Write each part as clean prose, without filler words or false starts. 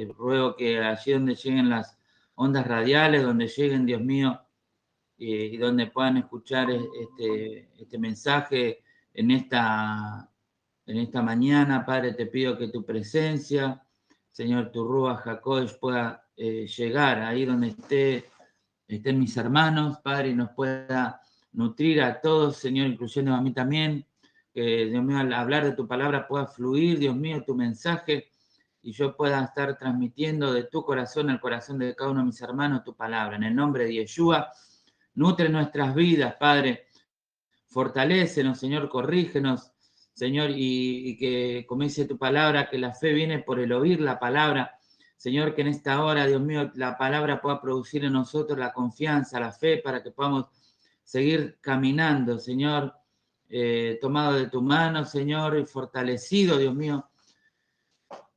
ruego que allí donde lleguen las ondas radiales, donde lleguen, Dios mío, y donde puedan escuchar este mensaje en esta mañana, Padre, te pido que tu presencia, Señor, tu Ruach HaKodesh pueda llegar ahí donde estén mis hermanos, Padre, y nos pueda nutrir a todos, Señor, incluyendo a mí también, que, Dios mío, al hablar de tu palabra pueda fluir, Dios mío, tu mensaje, y yo pueda estar transmitiendo de tu corazón al corazón de cada uno de mis hermanos tu palabra. En el nombre de Yeshua, nutre nuestras vidas, Padre, fortalécenos, Señor, corrígenos, Señor, y que, como dice tu palabra, que la fe viene por el oír la palabra. Señor, que en esta hora, Dios mío, la palabra pueda producir en nosotros la confianza, la fe, para que podamos seguir caminando, Señor, tomado de tu mano, Señor, y fortalecido, Dios mío,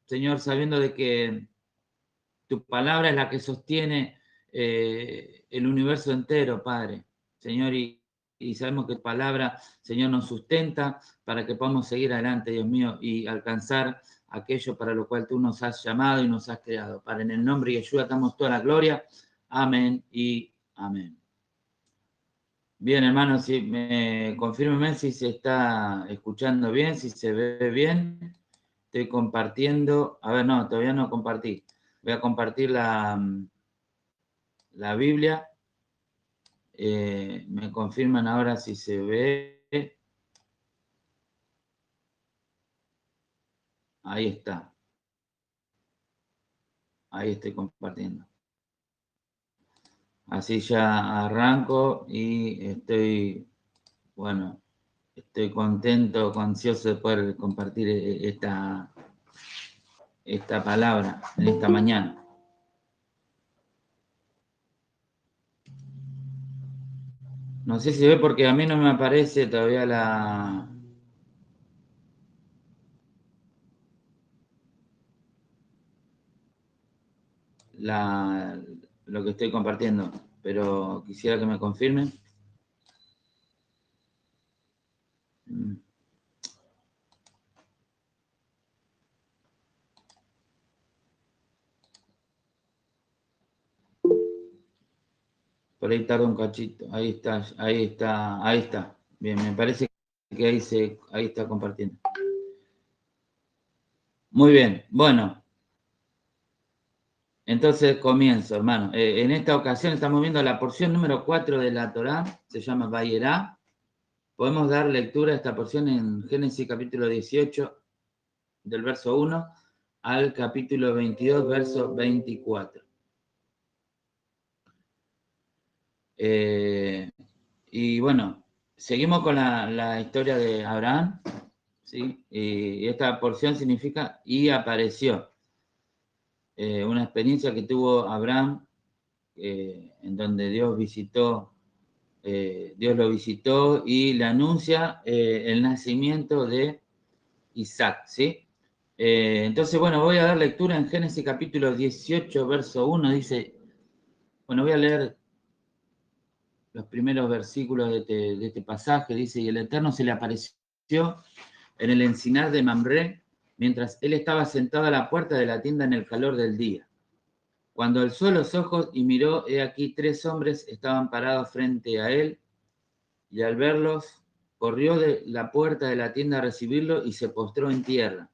Señor, sabiendo de que tu palabra es la que sostiene el universo entero, Padre. Señor, y sabemos que tu palabra, Señor, nos sustenta para que podamos seguir adelante, Dios mío, y alcanzar aquello para lo cual tú nos has llamado y nos has creado. Para en el nombre de Yeshua damos toda la gloria. Amén y amén. Bien, hermanos, confírmenme si se está escuchando bien, si se ve bien. Estoy compartiendo. A ver, no, todavía no compartí. Voy a compartir la Biblia. Me confirman ahora si se ve. Ahí está. Ahí estoy compartiendo. Así ya arranco y estoy contento, ansioso de poder compartir esta palabra en esta mañana. No sé si se ve porque a mí no me aparece todavía lo que estoy compartiendo, pero quisiera que me confirmen. Por ahí tarda un cachito. Ahí está. Bien, me parece que ahí está compartiendo. Muy bien, bueno. Entonces comienzo, hermano. En esta ocasión estamos viendo la porción número 4 de la Torá, se llama Vayera. Podemos dar lectura a esta porción en Génesis capítulo 18, del verso 1 al capítulo 22, verso 24. Y bueno, seguimos con la historia de Abraham, ¿sí? Y esta porción significa y apareció. Una experiencia que tuvo Abraham en donde Dios lo visitó y le anuncia el nacimiento de Isaac, ¿sí? Entonces, bueno, voy a dar lectura en Génesis capítulo 18, verso 1, dice, bueno, voy a leer los primeros versículos de este pasaje, dice, y el Eterno se le apareció en el encinar de Mamré, mientras él estaba sentado a la puerta de la tienda en el calor del día. Cuando alzó los ojos y miró, he aquí 3 hombres estaban parados frente a él, y al verlos, corrió de la puerta de la tienda a recibirlo y se postró en tierra.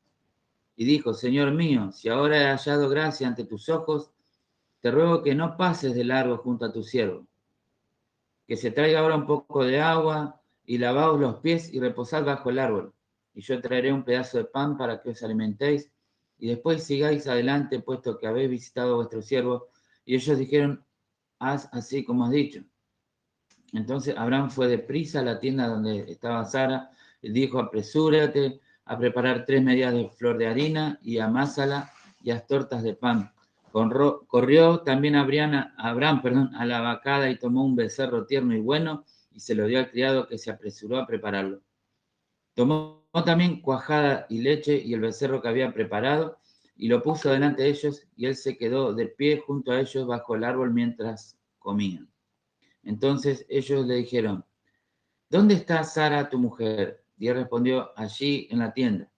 Y dijo, Señor mío, si ahora he hallado gracia ante tus ojos, te ruego que no pases de largo junto a tu siervo. Que se traiga ahora un poco de agua y lavaos los pies y reposad bajo el árbol. Y yo traeré un pedazo de pan para que os alimentéis y después sigáis adelante, puesto que habéis visitado a vuestro siervo. Y ellos dijeron, haz así como has dicho. Entonces Abraham fue deprisa a la tienda donde estaba Sara y dijo, apresúrate a preparar 3 medidas de flor de harina y amásala y haz tortas de pan. Corrió también Abraham a la vacada y tomó un becerro tierno y bueno y se lo dio al criado que se apresuró a prepararlo. Tomó también cuajada y leche y el becerro que había preparado y lo puso delante de ellos y él se quedó de pie junto a ellos bajo el árbol mientras comían. Entonces ellos le dijeron, ¿dónde está Sara tu mujer? Y él respondió, allí en la tienda.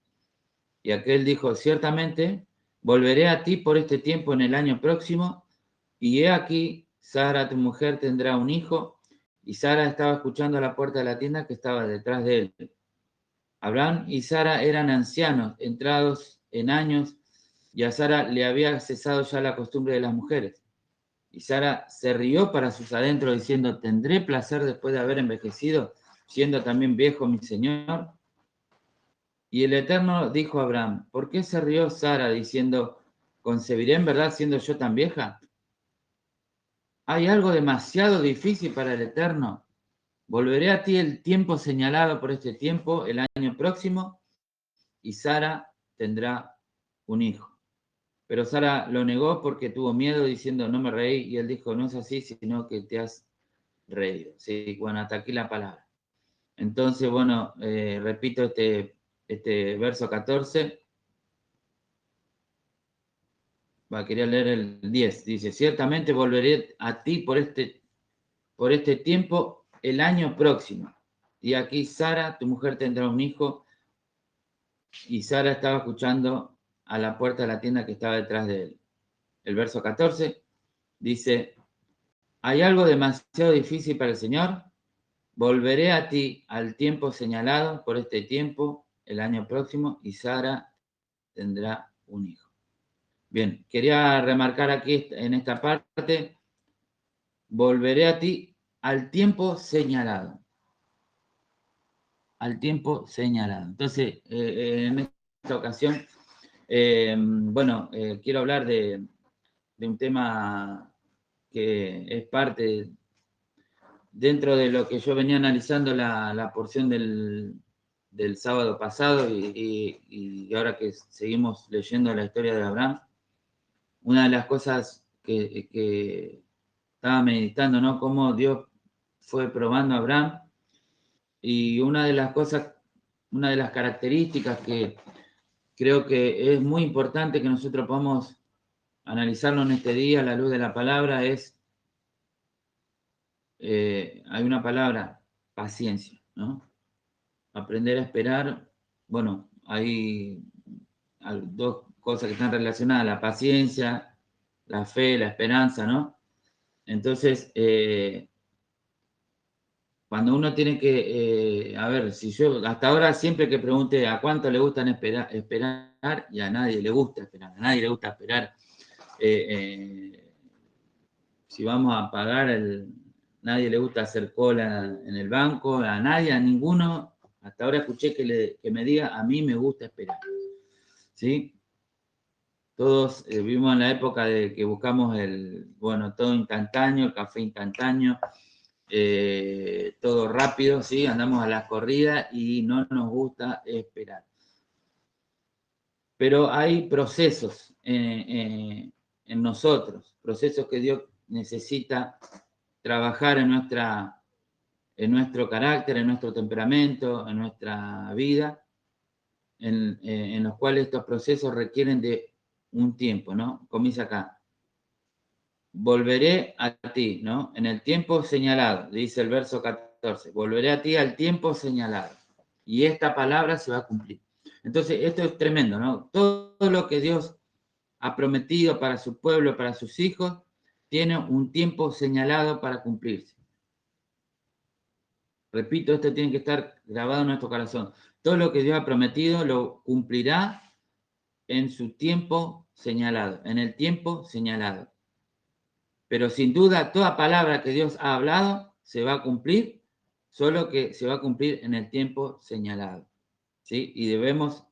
Y aquel dijo, ciertamente volveré a ti por este tiempo en el año próximo, y he aquí, Sara, tu mujer, tendrá un hijo, y Sara estaba escuchando a la puerta de la tienda que estaba detrás de él. Abraham y Sara eran ancianos, entrados en años, y a Sara le había cesado ya la costumbre de las mujeres. Y Sara se rió para sus adentros, diciendo, ¿tendré placer después de haber envejecido, siendo también viejo mi señor? Y el Eterno dijo a Abraham, ¿por qué se rió Sara diciendo, ¿concebiré en verdad siendo yo tan vieja? ¿Hay algo demasiado difícil para el Eterno? Volveré a ti el tiempo señalado por este tiempo, el año próximo, y Sara tendrá un hijo. Pero Sara lo negó porque tuvo miedo, diciendo, no me reí, y él dijo, no es así, sino que te has reído. Sí, bueno, hasta aquí la palabra. Entonces, bueno, repito este verso 14. Quería leer el 10. Dice, ciertamente volveré a ti por este tiempo el año próximo. Y aquí Sara, tu mujer, tendrá un hijo. Y Sara estaba escuchando a la puerta de la tienda que estaba detrás de él. El verso 14 dice, ¿hay algo demasiado difícil para el Señor? Volveré a ti al tiempo señalado por este tiempo, el año próximo, y Sara tendrá un hijo. Bien, quería remarcar aquí en esta parte, volveré a ti al tiempo señalado. Al tiempo señalado. Entonces, en esta ocasión, quiero hablar de un tema que es parte dentro de lo que yo venía analizando la porción del sábado pasado y ahora que seguimos leyendo la historia de Abraham. Una de las cosas que estaba meditando, ¿no? Cómo Dios fue probando a Abraham, y una de las características que creo que es muy importante que nosotros podamos analizarlo en este día a la luz de la palabra es, hay una palabra, paciencia, ¿no? Aprender a esperar, bueno, hay dos cosas que están relacionadas, la paciencia, la fe, la esperanza, ¿no? Entonces, cuando uno tiene que, a ver, si yo hasta ahora siempre que pregunté a cuánto le gustan esperar, y a nadie le gusta esperar, a nadie le gusta esperar. Si vamos a pagar, nadie le gusta hacer cola en el banco, a nadie, a ninguno. Hasta ahora escuché que me diga, a mí me gusta esperar. ¿Sí? Todos vivimos en la época de que buscamos todo instantáneo, el café instantáneo, todo rápido, ¿sí? Andamos a las corridas y no nos gusta esperar. Pero hay procesos en nosotros, procesos que Dios necesita trabajar en nuestro carácter, en nuestro temperamento, en nuestra vida, en los cuales estos procesos requieren de un tiempo, ¿no? Comienza acá. Volveré a ti, ¿no? En el tiempo señalado, dice el verso 14, volveré a ti al tiempo señalado. Y esta palabra se va a cumplir. Entonces, esto es tremendo, ¿no? Todo lo que Dios ha prometido para su pueblo, para sus hijos, tiene un tiempo señalado para cumplirse. Repito, esto tiene que estar grabado en nuestro corazón. Todo lo que Dios ha prometido lo cumplirá en su tiempo señalado, en el tiempo señalado. Pero sin duda, toda palabra que Dios ha hablado se va a cumplir, solo que se va a cumplir en el tiempo señalado. ¿Sí? Y debemos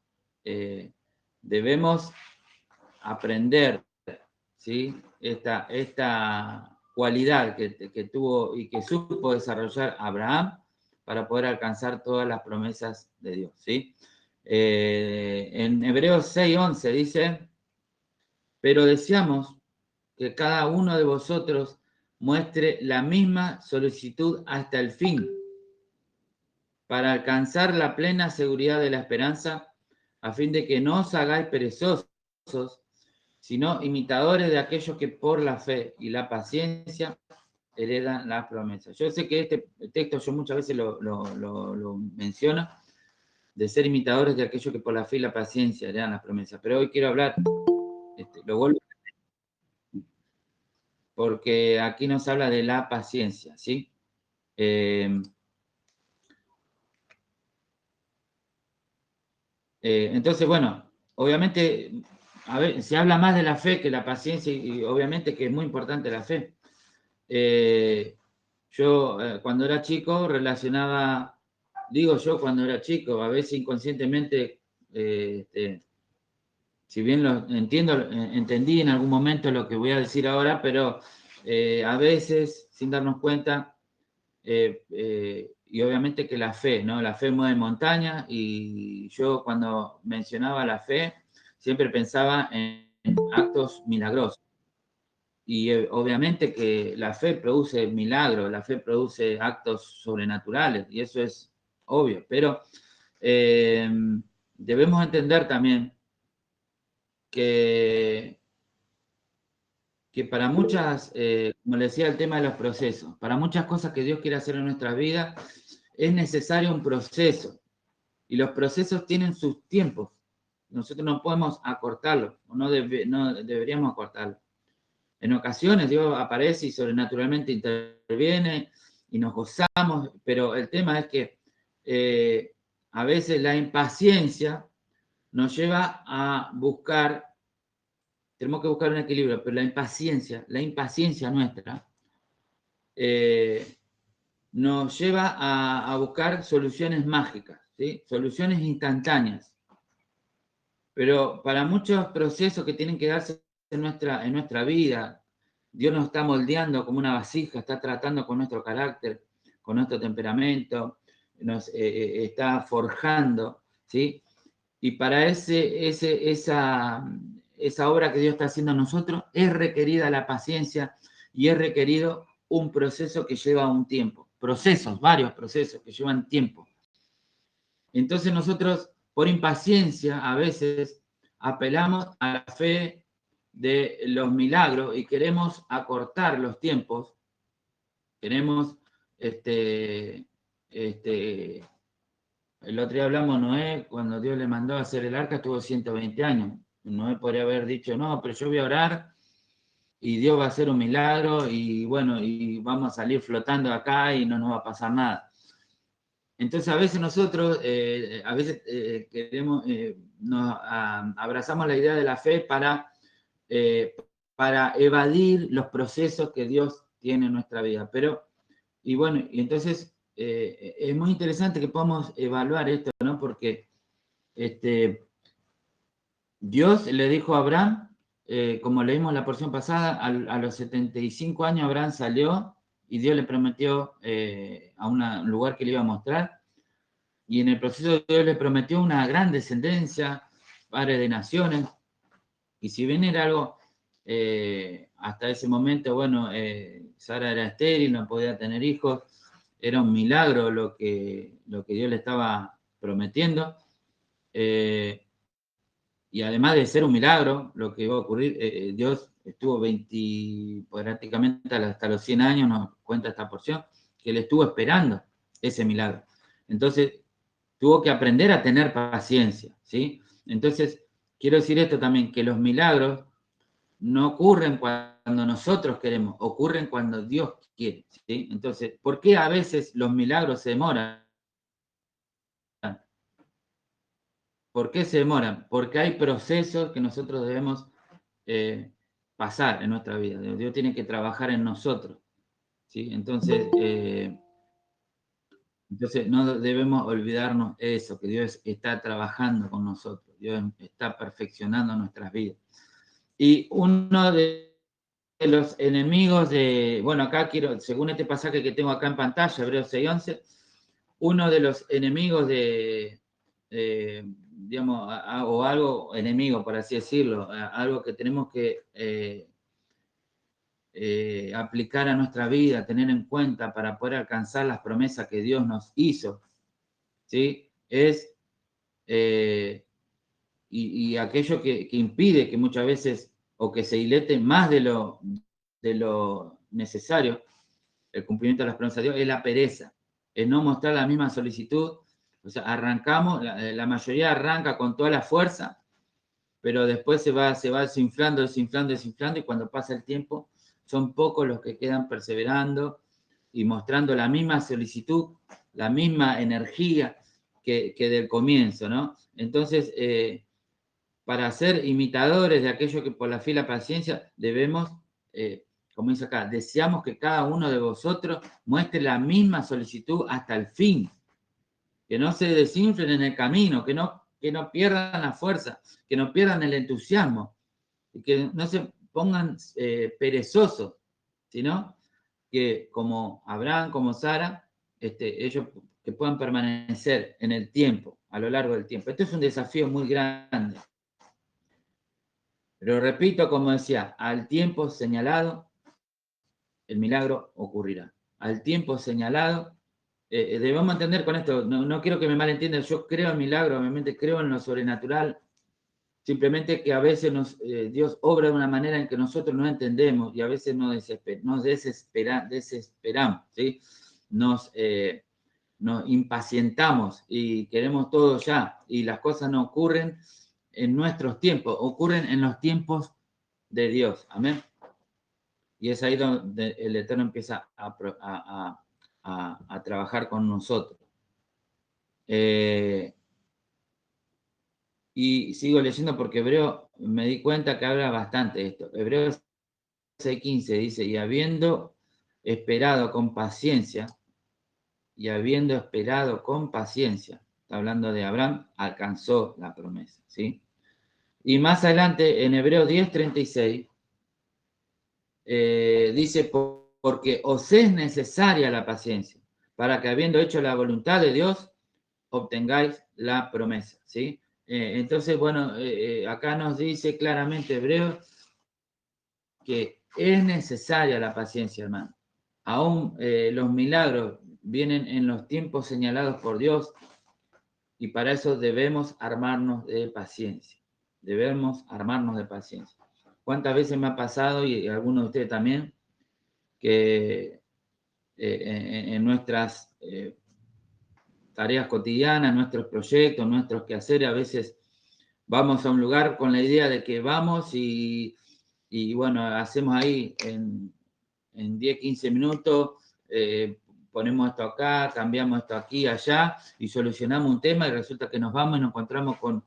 aprender, ¿sí? Esta cualidad que tuvo y que supo desarrollar Abraham para poder alcanzar todas las promesas de Dios, ¿sí? En Hebreos 6:11 dice, pero deseamos que cada uno de vosotros muestre la misma solicitud hasta el fin, para alcanzar la plena seguridad de la esperanza, a fin de que no os hagáis perezosos, sino imitadores de aquellos que por la fe y la paciencia heredan las promesas. Yo sé que este texto yo muchas veces lo menciono, de ser imitadores de aquellos que por la fe y la paciencia heredan las promesas, pero hoy quiero hablar lo vuelvo, porque aquí nos habla de la paciencia, ¿sí? Entonces, bueno, obviamente, a ver, se habla más de la fe que la paciencia y obviamente que es muy importante la fe. Yo cuando era chico relacionaba, digo yo cuando era chico, a veces inconscientemente, si bien lo entiendo, entendí en algún momento lo que voy a decir ahora, pero a veces, sin darnos cuenta, y obviamente que la fe, ¿no? La fe mueve montañas y yo cuando mencionaba la fe, siempre pensaba en actos milagrosos. Y obviamente que la fe produce milagros, la fe produce actos sobrenaturales, y eso es obvio, pero eh, debemos entender también que, que para muchas, como le decía, el tema de los procesos, para muchas cosas que Dios quiere hacer en nuestras vidas, es necesario un proceso, y los procesos tienen sus tiempos. Nosotros no podemos acortarlos, o no deberíamos acortarlos. En ocasiones Dios aparece y sobrenaturalmente interviene y nos gozamos, pero el tema es que a veces la impaciencia nos lleva a buscar, tenemos que buscar un equilibrio, pero la impaciencia nuestra, nos lleva a buscar soluciones mágicas, ¿sí? Soluciones instantáneas. Pero para muchos procesos que tienen que darse en nuestra vida, Dios nos está moldeando como una vasija, está tratando con nuestro carácter, con nuestro temperamento, nos está forjando, ¿sí? Y para esa obra que Dios está haciendo en nosotros, es requerida la paciencia y es requerido un proceso que lleva un tiempo. Procesos, varios procesos que llevan tiempo. Entonces nosotros, por impaciencia, a veces apelamos a la fe de los milagros y queremos acortar los tiempos. Queremos, el otro día hablamos, Noé, cuando Dios le mandó a hacer el arca, estuvo 120 años. Noé podría haber dicho, no, pero yo voy a orar y Dios va a hacer un milagro y bueno, y vamos a salir flotando acá y no nos va a pasar nada. Entonces a veces nosotros, queremos, abrazamos la idea de la fe para evadir los procesos que Dios tiene en nuestra vida. Pero, y bueno, y entonces es muy interesante que podamos evaluar esto, ¿no? Porque Dios le dijo a Abraham, como leímos la porción pasada, a los 75 años Abraham salió y Dios le prometió a un lugar que le iba a mostrar. Y en el proceso Dios le prometió una gran descendencia, padre de naciones. Y si bien era algo, hasta ese momento, bueno, Sara era estéril, no podía tener hijos, era un milagro lo que Dios le estaba prometiendo. Y además de ser un milagro, lo que iba a ocurrir, Dios estuvo prácticamente hasta los 100 años, nos cuenta esta porción, que él estuvo esperando ese milagro. Entonces, tuvo que aprender a tener paciencia, ¿sí? Entonces, quiero decir esto también, que los milagros no ocurren cuando nosotros queremos, ocurren cuando Dios quiere, ¿sí? Entonces, ¿por qué a veces los milagros se demoran? ¿Por qué se demoran? Porque hay procesos que nosotros debemos pasar en nuestra vida. Dios tiene que trabajar en nosotros, ¿sí? Entonces no debemos olvidarnos eso, que Dios está trabajando con nosotros, Dios está perfeccionando nuestras vidas. Y uno de los enemigos bueno, acá quiero, según este pasaje que tengo acá en pantalla, Hebreos 6:11, uno de los enemigos digamos, o algo enemigo, por así decirlo, algo que tenemos que aplicar a nuestra vida, tener en cuenta para poder alcanzar las promesas que Dios nos hizo, ¿sí? Es, y aquello que impide que muchas veces, o que se dilete más de lo necesario, el cumplimiento de las promesas de Dios, es la pereza, es no mostrar la misma solicitud. O sea, arrancamos, la mayoría arranca con toda la fuerza, pero después se va desinflando, y cuando pasa el tiempo son pocos los que quedan perseverando y mostrando la misma solicitud, la misma energía que del comienzo, ¿no? Entonces, para ser imitadores de aquello que por la fe y la paciencia debemos, como dice acá, deseamos que cada uno de vosotros muestre la misma solicitud hasta el fin, que no se desinflen en el camino, que no pierdan la fuerza, que no pierdan el entusiasmo, y que no se pongan perezosos, sino que como Abraham, como Sara, ellos que puedan permanecer en el tiempo, a lo largo del tiempo. Esto es un desafío muy grande. Pero repito, como decía, al tiempo señalado, el milagro ocurrirá. Al tiempo señalado, debemos entender con esto, no quiero que me malentiendan, yo creo en milagro, obviamente creo en lo sobrenatural, simplemente que a veces Dios obra de una manera en que nosotros no entendemos y a veces nos desesperamos, ¿sí? Nos impacientamos y queremos todo ya y las cosas no ocurren en nuestros tiempos, ocurren en los tiempos de Dios. Amén. Y es ahí donde el Eterno empieza a trabajar con nosotros. Y sigo leyendo porque Hebreo, me di cuenta que habla bastante de esto. Hebreo 6:15 dice, y habiendo esperado con paciencia, está hablando de Abraham, alcanzó la promesa, ¿sí? Y más adelante, en Hebreo 10:36, dice, porque os es necesaria la paciencia, para que habiendo hecho la voluntad de Dios, obtengáis la promesa, ¿sí? Entonces, bueno, acá nos dice claramente Hebreo que es necesaria la paciencia, hermano. Aún los milagros vienen en los tiempos señalados por Dios y para eso debemos armarnos de paciencia. Debemos armarnos de paciencia. ¿Cuántas veces me ha pasado, y algunos de ustedes también, que en nuestras tareas cotidianas, nuestros proyectos, nuestros quehaceres, a veces vamos a un lugar con la idea de que vamos y bueno, hacemos ahí en 10, 15 minutos, ponemos esto acá, cambiamos esto aquí, allá, y solucionamos un tema y resulta que nos vamos y nos encontramos con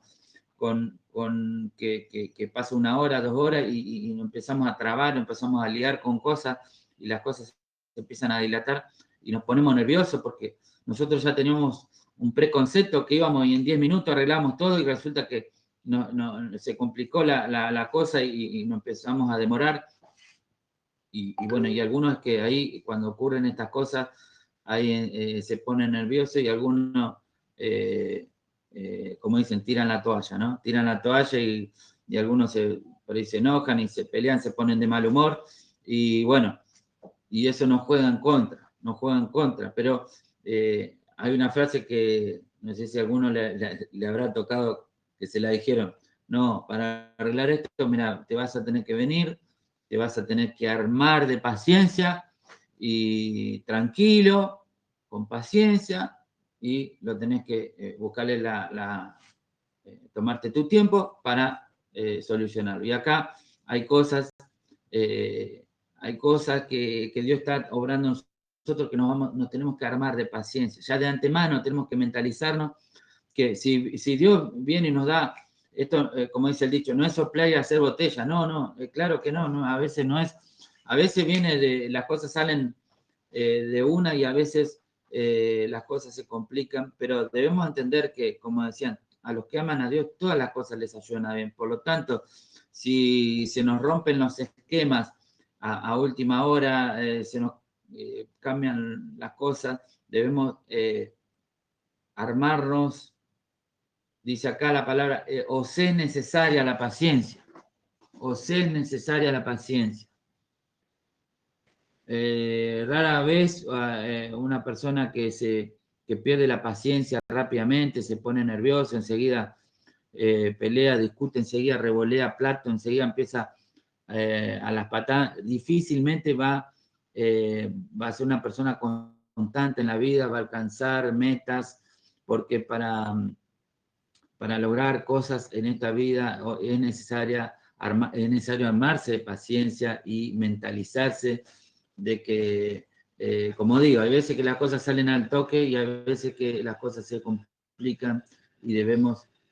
que pasa 1 hora, 2 horas y empezamos a trabar, empezamos a liar con cosas y las cosas se empiezan a dilatar y nos ponemos nerviosos porque nosotros ya teníamos un preconcepto que íbamos y en 10 minutos arreglamos todo y resulta que se complicó la cosa y nos empezamos a demorar. Y bueno, y algunos que ahí cuando ocurren estas cosas, ahí se ponen nerviosos y algunos, como dicen, tiran la toalla, ¿no? Tiran la toalla y algunos por ahí se enojan y se pelean, se ponen de mal humor y bueno, y eso nos juega en contra, pero hay una frase que no sé si a alguno le habrá tocado que se la dijeron, no, para arreglar esto, mira, te vas a tener que venir, te vas a tener que armar de paciencia y tranquilo, con paciencia, y lo tenés que buscarle tomarte tu tiempo para solucionarlo. Y acá hay cosas, que Dios está obrando en nosotros que nos tenemos que armar de paciencia. Ya de antemano tenemos que mentalizarnos que si Dios viene y nos da esto, como dice el dicho, no es soplar y hacer botella, no, claro que no, a veces no es, a veces las cosas salen de una y a veces las cosas se complican, pero debemos entender que, como decían, a los que aman a Dios todas las cosas les ayudan a bien, por lo tanto, si se nos rompen los esquemas a última hora, se nos cambian las cosas, debemos armarnos. Dice acá la palabra, os es necesaria la paciencia, os es necesaria la paciencia. Rara vez una persona que pierde la paciencia rápidamente, se pone nervioso, enseguida pelea, discute, enseguida revolea plato, enseguida empieza a las patadas, difícilmente va a ser una persona constante en la vida, va a alcanzar metas, porque para para lograr cosas en esta vida es necesario armarse de paciencia y mentalizarse de que, como digo, hay veces que las cosas salen al toque y hay veces que las cosas se complican y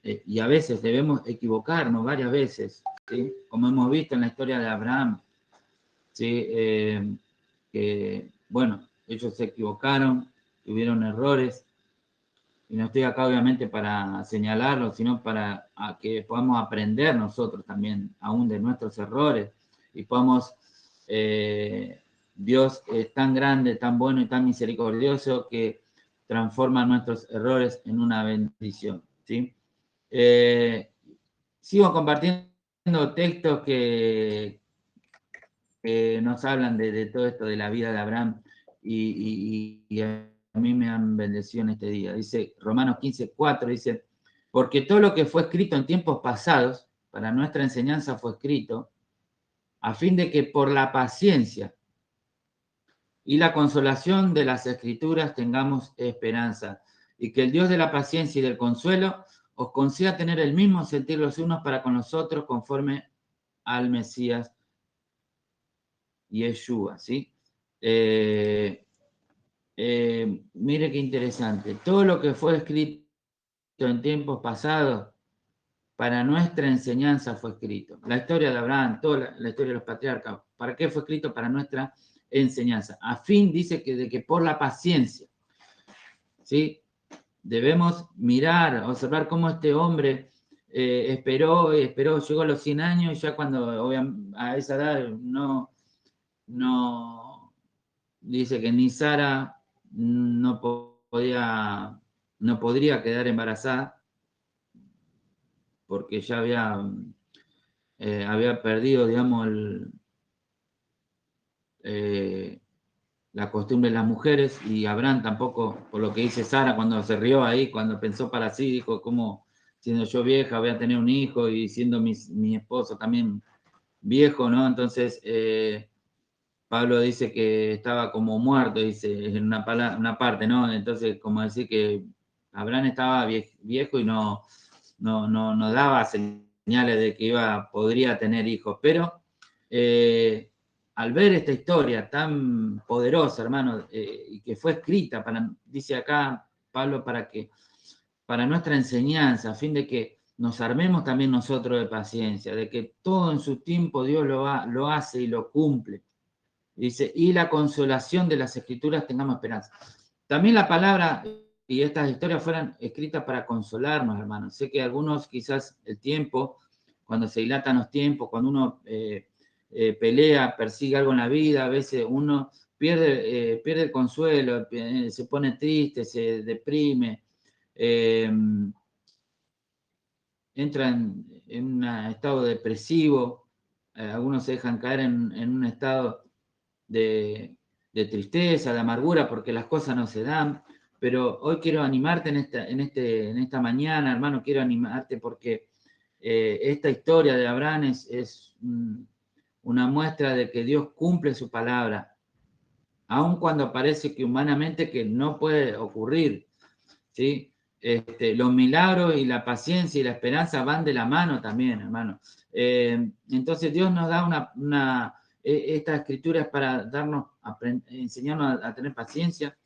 y a veces debemos equivocarnos varias veces, ¿sí? Como hemos visto en la historia de Abraham, ¿sí? Que, bueno, ellos se equivocaron, tuvieron errores, y no estoy acá obviamente para señalarlo, sino para que podamos aprender nosotros también, aún de nuestros errores, y podamos, Dios es tan grande, tan bueno y tan misericordioso que transforma nuestros errores en una bendición, ¿sí? Sigo compartiendo textos que nos hablan de todo esto de la vida de Abraham y a mí me han bendecido en este día. Dice Romanos 15:4, dice, porque todo lo que fue escrito en tiempos pasados, para nuestra enseñanza fue escrito, a fin de que por la paciencia y la consolación de las escrituras tengamos esperanza, y que el Dios de la paciencia y del consuelo os conceda tener el mismo sentir los unos para con los otros conforme al Mesías Yeshua, ¿sí? Mire qué interesante. Todo lo que fue escrito en tiempos pasados, para nuestra enseñanza fue escrito. La historia de Abraham, toda la historia de los patriarcas, ¿para qué fue escrito? Para nuestra enseñanza. A fin, dice, de que por la paciencia, ¿sí? Debemos mirar, observar cómo este hombre esperó, llegó a los 100 años y ya cuando a esa edad no, dice que ni Sara no podría quedar embarazada porque ya había perdido, digamos, la costumbre de las mujeres, y Abraham tampoco, por lo que dice Sara cuando se rió ahí, cuando pensó para sí, dijo, como siendo yo vieja voy a tener un hijo y siendo mi esposo también viejo, ¿no? Entonces, Pablo dice que estaba como muerto, dice en una parte, ¿no? Entonces, como decir que Abraham estaba viejo y no daba señales de que podría tener hijos, pero al ver esta historia tan poderosa, hermano, y que fue escrita, dice acá Pablo, para nuestra enseñanza, a fin de que nos armemos también nosotros de paciencia, de que todo en su tiempo Dios lo hace y lo cumple. Dice, y la consolación de las escrituras tengamos esperanza. También la palabra y estas historias fueran escritas para consolarnos, hermanos. Sé que algunos quizás el tiempo, cuando se dilatan los tiempos, cuando uno pelea, persigue algo en la vida, a veces uno pierde el consuelo, se pone triste, se deprime, entra en un estado depresivo, algunos se dejan caer en un estado de tristeza, de amargura, porque las cosas no se dan. Pero hoy quiero animarte en esta mañana, hermano, quiero animarte porque esta historia de Abraham es una muestra de que Dios cumple su palabra, aun cuando parece que humanamente que no puede ocurrir, ¿sí? Los milagros y la paciencia y la esperanza van de la mano también, hermano. Entonces Dios nos da esta escritura es para enseñarnos a tener paciencia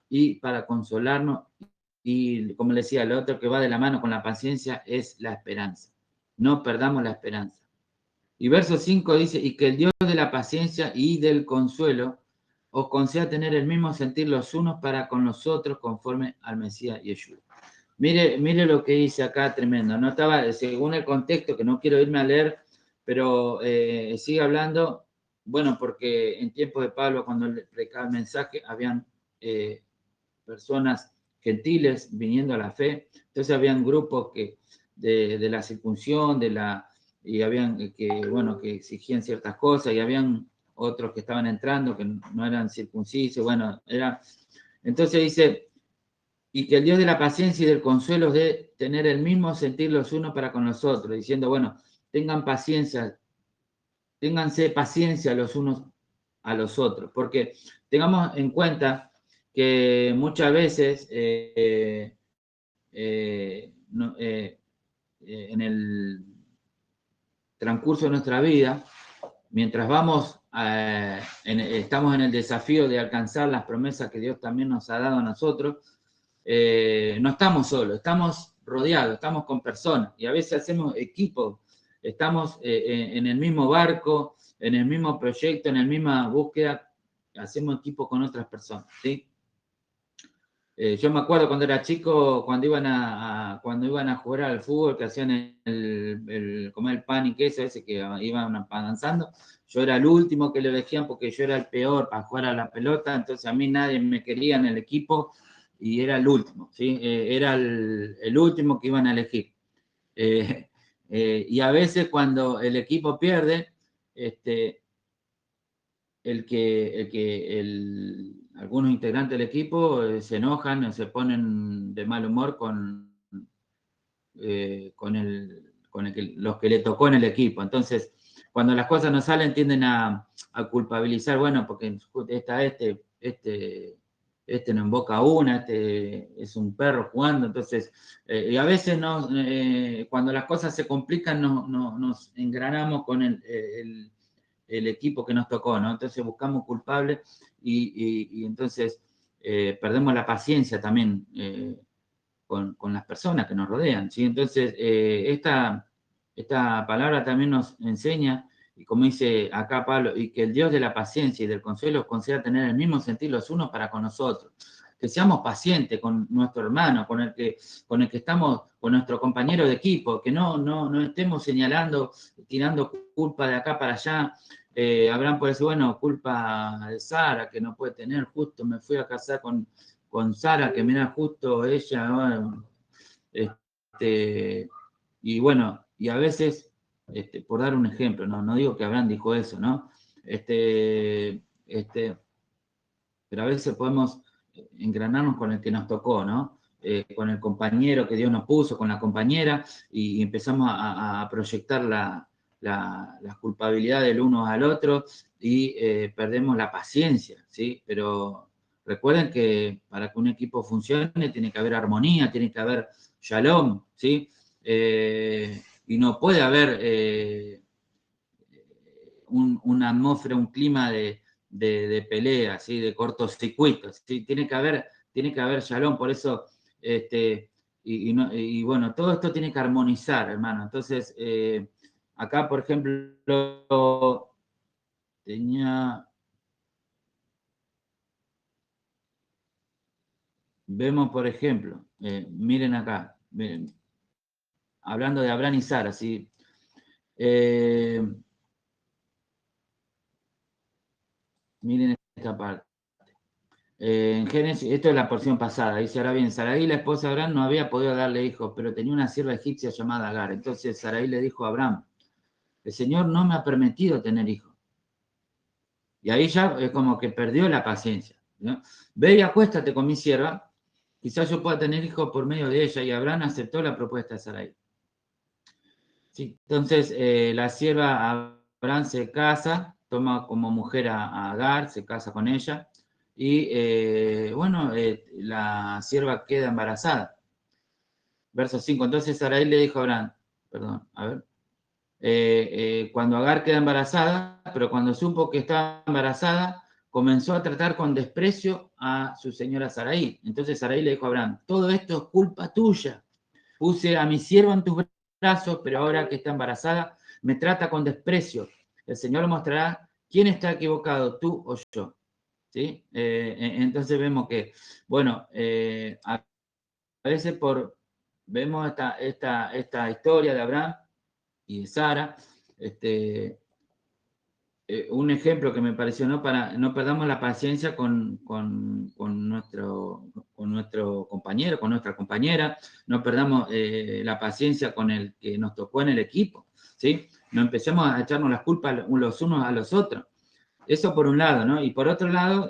y para consolarnos. Y como le decía, lo otro que va de la mano con la paciencia es la esperanza. No perdamos la esperanza. Y verso 5 dice, y que el Dios de la paciencia y del consuelo os conceda tener el mismo sentir los unos para con los otros conforme al Mesías Yeshua. Mire lo que dice acá, tremendo. No estaba, según el contexto, que no quiero irme a leer, pero sigue hablando, bueno, porque en tiempos de Pablo, cuando le predicaba el mensaje, habían personas gentiles viniendo a la fe, entonces habían grupos de la circuncisión, y habían que exigían ciertas cosas, y habían otros que estaban entrando que no eran circuncisos, bueno, entonces dice, y que el Dios de la paciencia y del consuelo de tener el mismo sentir los unos para con los otros, diciendo, bueno, ténganse paciencia los unos a los otros, porque tengamos en cuenta que muchas veces en el transcurso de nuestra vida, mientras estamos en el desafío de alcanzar las promesas que Dios también nos ha dado a nosotros, no estamos solos, estamos rodeados, estamos con personas y a veces hacemos equipo, estamos en el mismo barco, en el mismo proyecto, en la misma búsqueda, hacemos equipo con otras personas, ¿sí? Yo me acuerdo cuando era chico, cuando iban a jugar al fútbol, que hacían comer el pan y queso ese que iban avanzando, yo era el último que lo elegían porque yo era el peor para jugar a la pelota, entonces a mí nadie me quería en el equipo y era el último, ¿sí? Era el último que iban a elegir. Y a veces cuando el equipo pierde, algunos integrantes del equipo se enojan, se ponen de mal humor con los que le tocó en el equipo. Entonces, cuando las cosas no salen, tienden a culpabilizar, bueno, porque este no invoca una, este es un perro jugando, entonces, y a veces cuando las cosas se complican, nos engranamos con el equipo que nos tocó, ¿no? Entonces buscamos culpables y entonces perdemos la paciencia también con las personas que nos rodean, ¿sí? Entonces, esta palabra también nos enseña, y como dice acá Pablo, y que el Dios de la paciencia y del consuelo os conceda tener el mismo sentir los unos para con nosotros. Que seamos pacientes con nuestro hermano, con el que estamos, con nuestro compañero de equipo, que no estemos señalando, tirando culpa de acá para allá. Habrán por eso, bueno, culpa de Sara, que no puede tener, justo me fui a casar con Sara, que mira, justo ella, bueno, y bueno, y a veces, por dar un ejemplo, no digo que Abraham dijo eso, ¿no? Pero a veces podemos engranarnos con el que nos tocó, ¿no? Con el compañero que Dios nos puso, con la compañera, y empezamos a proyectar la culpabilidad del uno al otro y perdemos la paciencia, ¿sí? Pero recuerden que para que un equipo funcione tiene que haber armonía, tiene que haber shalom, ¿sí? Y no puede haber una atmósfera, un clima de pelea, ¿sí? De cortocircuitos, ¿sí? Tiene que haber shalom, por eso, y bueno, todo esto tiene que armonizar, hermano. Entonces, acá, por ejemplo, vemos, por ejemplo, miren acá, miren, hablando de Abraham y Sara, ¿sí? Miren esta parte. En Génesis, esto es la porción pasada, dice ahora bien, Sarai, la esposa de Abraham, no había podido darle hijos, pero tenía una sierva egipcia llamada Agar. Entonces Sarai le dijo a Abraham, el Señor no me ha permitido tener hijos. Y ahí ya es como que perdió la paciencia, ¿no? Ve y acuéstate con mi sierva, quizás yo pueda tener hijos por medio de ella. Y Abraham aceptó la propuesta de Sarai. Sí. Entonces la sierva Abraham se casa, toma como mujer a Agar, se casa con ella. Y bueno, la sierva queda embarazada. Verso 5. Entonces Sarai le dijo a Abraham, perdón, a ver, cuando Agar queda embarazada, pero cuando supo que estaba embarazada, comenzó a tratar con desprecio a su señora Sarai. Entonces Sarai le dijo a Abraham, todo esto es culpa tuya. Puse a mi sierva en tus brazos, pero ahora que está embarazada, me trata con desprecio. El Señor mostrará quién está equivocado, tú o yo. ¿Sí? Entonces vemos que, bueno, a veces vemos esta historia de Abraham y de Sara, un ejemplo que me pareció, ¿no? Para no perdamos la paciencia con nuestro compañero, con nuestra compañera, no perdamos la paciencia con el que nos tocó en el equipo, ¿sí? No empecemos a echarnos las culpas los unos a los otros. Eso por un lado, ¿no? Y por otro lado,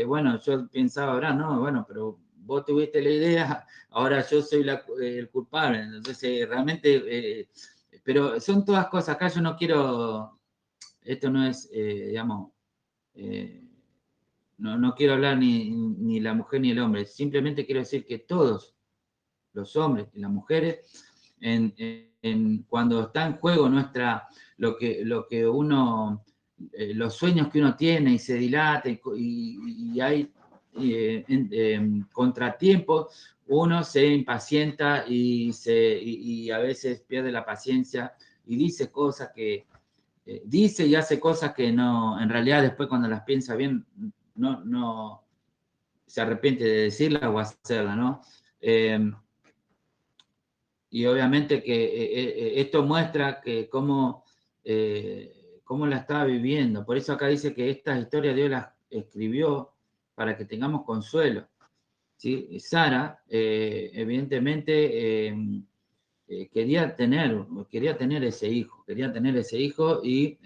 bueno, yo pensaba, ahora, no, bueno, pero vos tuviste la idea, ahora yo soy el culpable. Entonces, realmente, pero son todas cosas, acá yo no quiero, esto no es, digamos, eh, no quiero hablar ni la mujer ni el hombre, simplemente quiero decir que todos los hombres y las mujeres, cuando está en juego lo que uno, los sueños que uno tiene y se dilata y hay contratiempos, uno se impacienta y a veces pierde la paciencia y dice cosas que dice y hace cosas que no, en realidad después cuando las piensa bien, no se arrepiente de decirlas o hacerlas, ¿no? Y obviamente que esto muestra que cómo la estaba viviendo. Por eso acá dice que estas historias Dios las escribió para que tengamos consuelo. ¿Sí? Sara, evidentemente, quería tener ese hijo y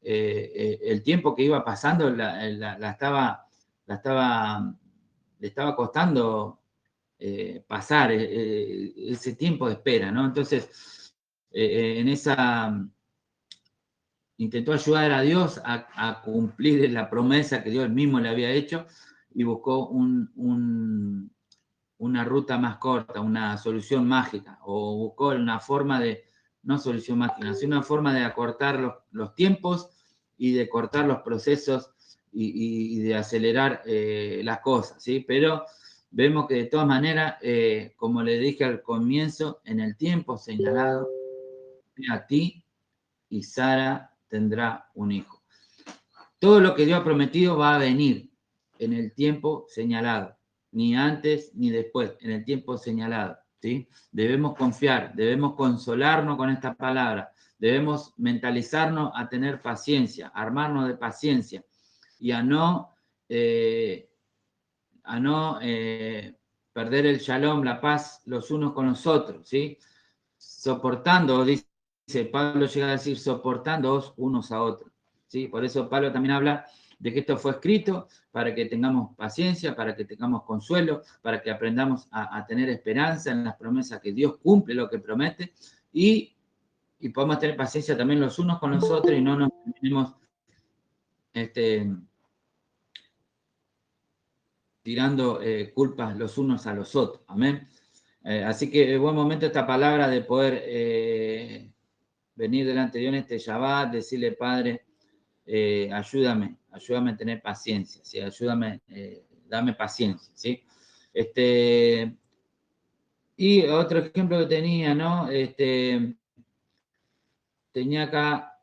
el tiempo que iba pasando le estaba costando pasar ese tiempo de espera, ¿no? Entonces, en esa intentó ayudar a Dios a cumplir la promesa que Dios mismo le había hecho y buscó una ruta más corta, una solución mágica, o buscó una forma no solución mágica, sino una forma de acortar los tiempos y de cortar los procesos y de acelerar las cosas, ¿sí? Pero vemos que de todas maneras, como le dije al comienzo, en el tiempo señalado, a ti y Sara tendrá un hijo. Todo lo que Dios ha prometido va a venir en el tiempo señalado, ni antes ni después, en el tiempo señalado, ¿sí? Debemos confiar, debemos consolarnos con esta palabra, debemos mentalizarnos a tener paciencia, armarnos de paciencia y a no perder el shalom, la paz los unos con los otros, ¿sí? Soportando, dice Pablo, llega a decir, soportándoos unos a otros, ¿sí? Por eso Pablo también habla de que esto fue escrito para que tengamos paciencia, para que tengamos consuelo, para que aprendamos a tener esperanza en las promesas que Dios cumple lo que promete y podamos tener paciencia también los unos con los otros y no nos terminemos tirando culpas los unos a los otros. Amén. Así que es buen momento esta palabra de poder venir delante de Dios en este Shabbat, decirle, Padre, ayúdame a tener paciencia, ¿sí? Ayúdame, dame paciencia, ¿sí? Y otro ejemplo que tenía, ¿no? Tenía acá,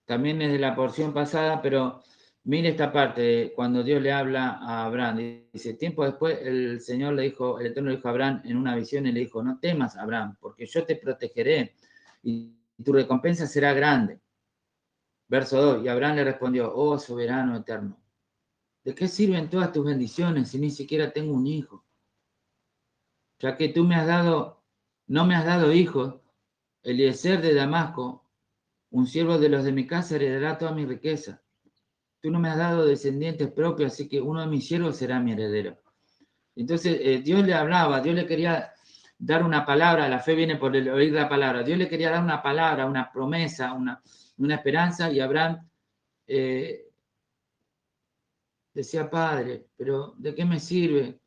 también es de la porción pasada, pero mire esta parte, cuando Dios le habla a Abraham, dice, tiempo después el Señor le dijo, el Eterno le dijo a Abraham en una visión y le dijo, no temas, Abraham, porque yo te protegeré y tu recompensa será grande. Verso 2, y Abraham le respondió, oh soberano eterno, ¿de qué sirven todas tus bendiciones si ni siquiera tengo un hijo? Ya que tú no me has dado hijos, Eliezer de Damasco, un siervo de los de mi casa, heredará toda mi riqueza. Tú no me has dado descendientes propios, así que uno de mis siervos será mi heredero. Entonces Dios le hablaba, Dios le quería dar una palabra, la fe viene por el oír la palabra, Dios le quería dar una palabra, una promesa, una esperanza, y Abraham decía, Padre, pero ¿de qué me sirve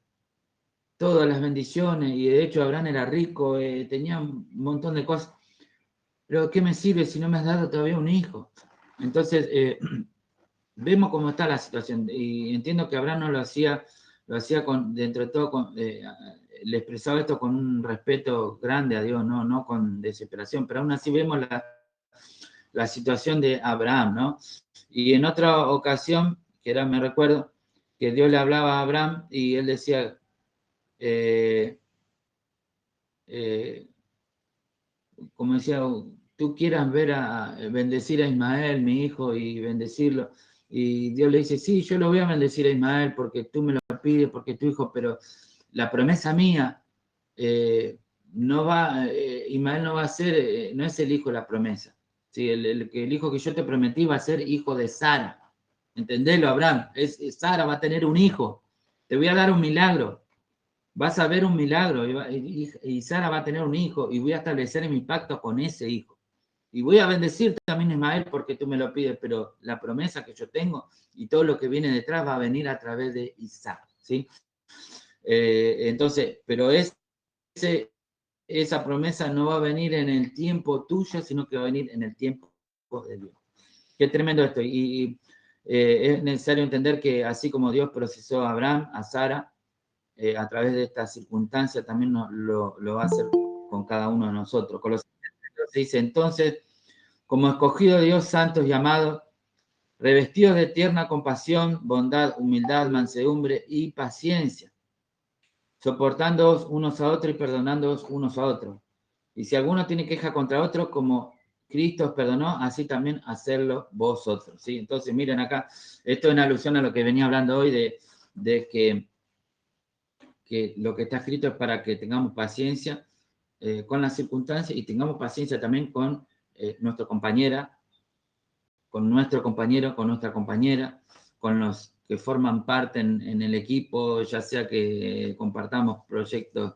todas las bendiciones? Y de hecho Abraham era rico, tenía un montón de cosas, pero ¿qué me sirve si no me has dado todavía un hijo? Entonces, vemos cómo está la situación, y entiendo que Abraham no lo hacía dentro de todo, le expresaba esto con un respeto grande a Dios, no con desesperación, pero aún así vemos la situación de Abraham, ¿no? Y en otra ocasión, que era, me recuerdo, que Dios le hablaba a Abraham y él decía, como decía, tú quieras bendecir a Ismael, mi hijo, y bendecirlo. Y Dios le dice, sí, yo lo voy a bendecir a Ismael porque tú me lo pides, porque es tu hijo, pero la promesa mía Ismael no va a ser, no es el hijo de la promesa. ¿Sí? El hijo que yo te prometí va a ser hijo de Sara. Entendelo, Abraham. Sara va a tener un hijo. Te voy a dar un milagro. Vas a ver un milagro y Sara va a tener un hijo y voy a establecer mi pacto con ese hijo. Y voy a bendecir también a Ismael porque tú me lo pides, pero la promesa que yo tengo y todo lo que viene detrás va a venir a través de Isaac, ¿sí? Entonces, pero es esa promesa no va a venir en el tiempo tuyo, sino que va a venir en el tiempo de Dios. Qué tremendo esto. Y es necesario entender que así como Dios procesó a Abraham, a Sara, a través de esta circunstancia, también lo va a hacer con cada uno de nosotros. Colosenses dice, entonces, como escogido de Dios, santos y amados, revestidos de tierna compasión, bondad, humildad, mansedumbre y paciencia, soportándoos unos a otros y perdonándoos unos a otros. Y si alguno tiene queja contra otro, como Cristo os perdonó, así también hacerlo vosotros. ¿Sí? Entonces, miren acá, esto es una alusión a lo que venía hablando hoy de que lo que está escrito es para que tengamos paciencia con las circunstancias y tengamos paciencia también con nuestra compañera, con nuestro compañero, con nuestra compañera, con los que forman parte en el equipo, ya sea que compartamos proyectos,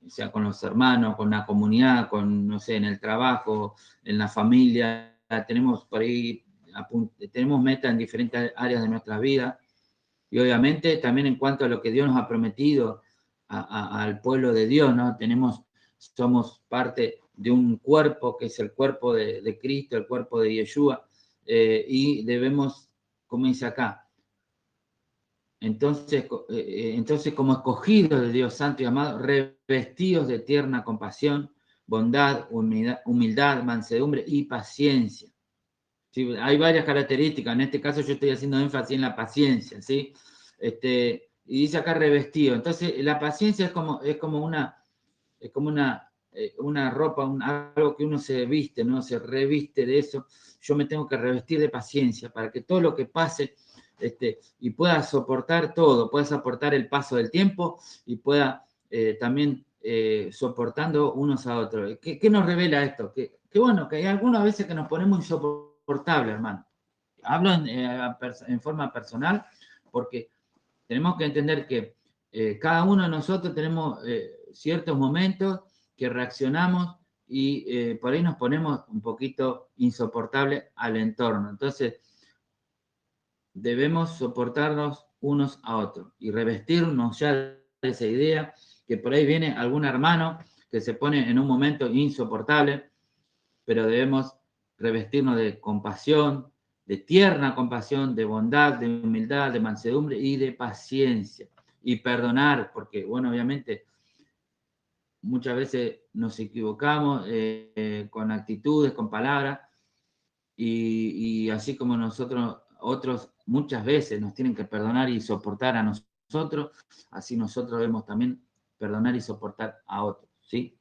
sea con los hermanos, con la comunidad, con, no sé, en el trabajo, en la familia, tenemos por ahí, tenemos metas en diferentes áreas de nuestra vida, y obviamente también en cuanto a lo que Dios nos ha prometido al pueblo de Dios, ¿no? Somos parte de un cuerpo que es el cuerpo de Cristo, el cuerpo de Yeshua, y debemos, como dice acá, entonces como escogidos de Dios Santo y amado, revestidos de tierna compasión, bondad, humildad, mansedumbre y paciencia. ¿Sí? Hay varias características, en este caso yo estoy haciendo énfasis en la paciencia, ¿sí? Y dice acá revestido. Entonces, la paciencia es como una ropa, algo que uno se viste, ¿no? Se reviste de eso. Yo me tengo que revestir de paciencia para que todo lo que pase y pueda soportar todo, pueda soportar el paso del tiempo y pueda también soportando unos a otros. ¿Qué nos revela esto? Que bueno, que hay algunas veces que nos ponemos insoportables, hermano. Hablo en forma personal porque tenemos que entender que cada uno de nosotros tenemos ciertos momentos que reaccionamos y por ahí nos ponemos un poquito insoportables al entorno. Entonces, debemos soportarnos unos a otros y revestirnos ya de esa idea que por ahí viene algún hermano que se pone en un momento insoportable, pero debemos revestirnos de compasión, de tierna compasión, de bondad, de humildad, de mansedumbre y de paciencia. Y perdonar, porque, bueno, obviamente muchas veces nos equivocamos con actitudes, con palabras, y así como nosotros, otros muchas veces nos tienen que perdonar y soportar a nosotros, así nosotros debemos también perdonar y soportar a otros, ¿sí?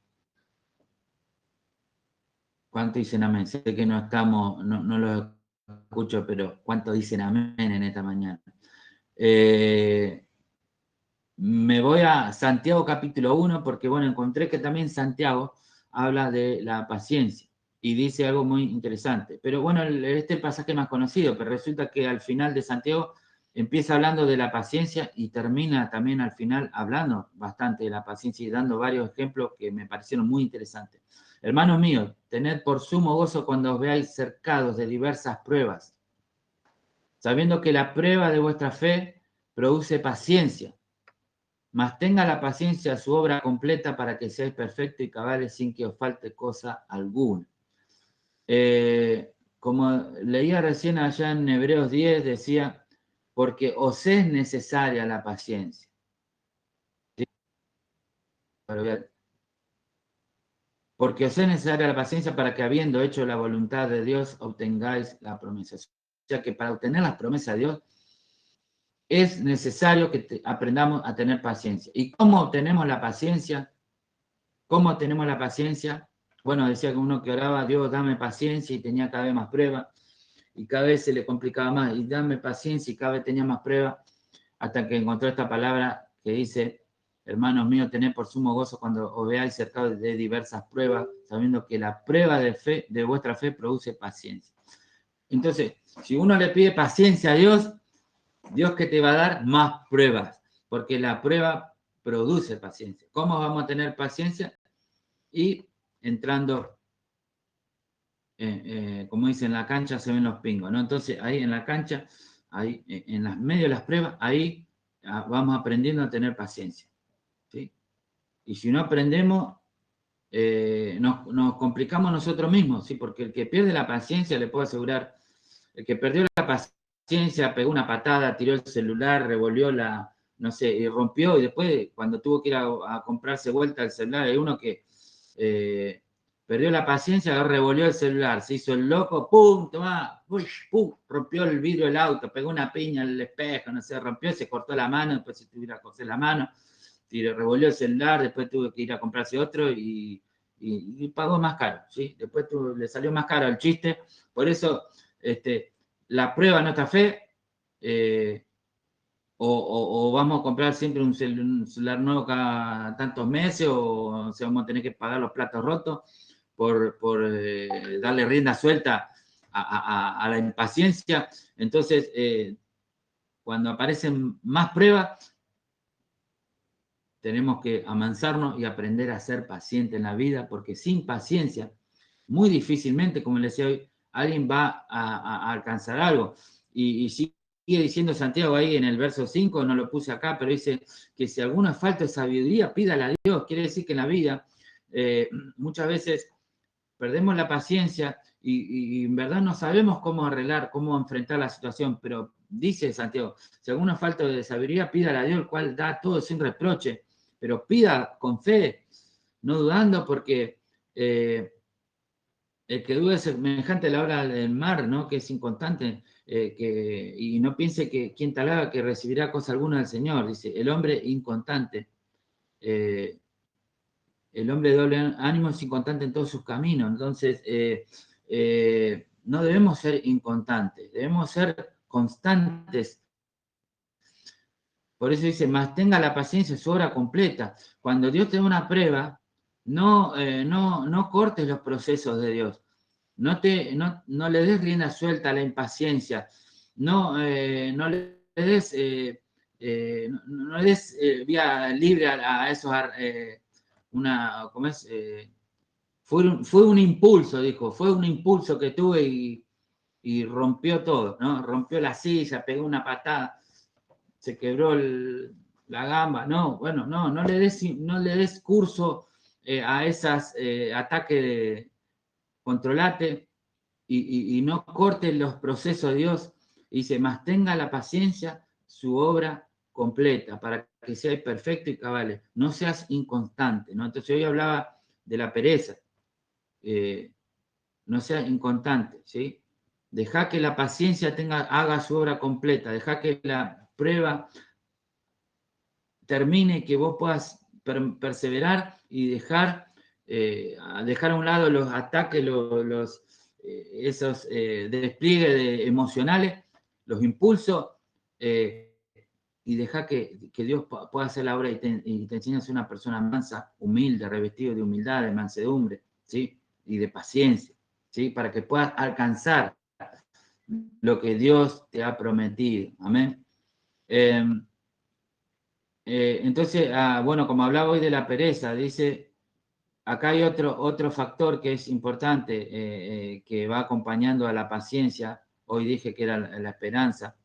¿Cuánto dicen amén? Sé que no estamos, no lo escucho, pero ¿cuánto dicen amén en esta mañana? Me voy a Santiago capítulo 1 porque, bueno, encontré que también Santiago habla de la paciencia y dice algo muy interesante. Pero bueno, este es el pasaje más conocido, pero resulta que al final de Santiago empieza hablando de la paciencia y termina también al final hablando bastante de la paciencia y dando varios ejemplos que me parecieron muy interesantes. Hermanos míos, tened por sumo gozo cuando os veáis cercados de diversas pruebas, sabiendo que la prueba de vuestra fe produce paciencia. Mas tenga la paciencia su obra completa para que seáis perfectos y cabales sin que os falte cosa alguna. Como leía recién allá en Hebreos 10, decía, porque os es necesaria la paciencia. ¿Sí? Porque os es necesaria la paciencia para que habiendo hecho la voluntad de Dios obtengáis la promesa. O sea que para obtener la promesa de Dios es necesario que aprendamos a tener paciencia. ¿Y cómo obtenemos la paciencia? ¿Cómo tenemos la paciencia? Bueno, decía que uno que oraba, Dios, dame paciencia y tenía cada vez más pruebas y cada vez se le complicaba más y dame paciencia y cada vez tenía más pruebas hasta que encontró esta palabra que dice, hermanos míos, tened por sumo gozo cuando os veáis cercados de diversas pruebas, sabiendo que la prueba de vuestra fe produce paciencia. Entonces, si uno le pide paciencia a Dios, Dios que te va a dar más pruebas, porque la prueba produce paciencia. ¿Cómo vamos a tener paciencia? Y entrando, como dicen, en la cancha se ven los pingos, ¿no? Entonces ahí en la cancha, ahí en medio de las pruebas, ahí vamos aprendiendo a tener paciencia, ¿sí? Y si no aprendemos, nos complicamos nosotros mismos, ¿sí? Porque el que pierde la paciencia, le puedo asegurar, el que perdió la paciencia, pegó una patada, tiró el celular, revolvió no sé, y rompió, y después cuando tuvo que ir a comprarse vuelta el celular, hay uno que perdió la paciencia, revolvió el celular, se hizo el loco, ¡pum! Tomá, ¡pum! Rompió el vidrio del auto, pegó una piña al espejo, no sé, rompió, se cortó la mano, después se tuviera que coser la mano, revolvió el celular, después tuvo que ir a comprarse otro y pagó más caro, ¿sí? Después le salió más caro el chiste, por eso la prueba nuestra fe, o vamos a comprar siempre un celular nuevo cada tantos meses, o sea, vamos a tener que pagar los platos rotos por darle rienda suelta a la impaciencia. Entonces, cuando aparecen más pruebas, tenemos que amansarnos y aprender a ser paciente en la vida, porque sin paciencia, muy difícilmente, como les decía hoy, alguien va a alcanzar algo. Y sigue diciendo Santiago ahí en el verso 5, no lo puse acá, pero dice que si alguna falta de sabiduría, pídala a Dios. Quiere decir que en la vida muchas veces perdemos la paciencia y en verdad no sabemos cómo arreglar, cómo enfrentar la situación, pero dice Santiago, si alguna falta de sabiduría, pídala a Dios, el cual da todo sin reproche, pero pida con fe, no dudando, porque el que duda es semejante a la ola del mar, ¿no? Que es inconstante, y no piense que quien tal haga que recibirá cosa alguna del Señor. Dice, el hombre inconstante, el hombre de doble ánimo es inconstante en todos sus caminos. Entonces, no debemos ser inconstantes, debemos ser constantes. Por eso dice, más tenga la paciencia su obra completa. Cuando Dios te da una prueba, no cortes los procesos de Dios. No le des rienda suelta a la impaciencia. No le des, no le des vía libre a esos, ¿cómo es? Fue un impulso, dijo, fue un impulso que tuve y rompió todo, ¿no? Rompió la silla, pegó una patada, se quebró la gamba. No, bueno, no le des curso a esos ataques de controlate y no corte los procesos de Dios. Y dice, más tenga la paciencia su obra completa para que sea perfecto y cabal. No seas inconstante, ¿no? Entonces hoy hablaba de la pereza. No seas inconstante, ¿sí? Deja que la paciencia haga su obra completa, deja que la prueba termine, que vos puedas perseverar y dejar a un lado los ataques, esos despliegues emocionales, los impulsos, y deja que Dios pueda hacer la obra y te enseñe a ser una persona mansa, humilde, revestido de humildad, de mansedumbre, ¿sí? Y de paciencia, ¿sí? Para que puedas alcanzar lo que Dios te ha prometido. Amén. Entonces, bueno, como hablaba hoy de la pereza, dice, acá hay otro factor que es importante, que va acompañando a la paciencia. Hoy dije que era la esperanza.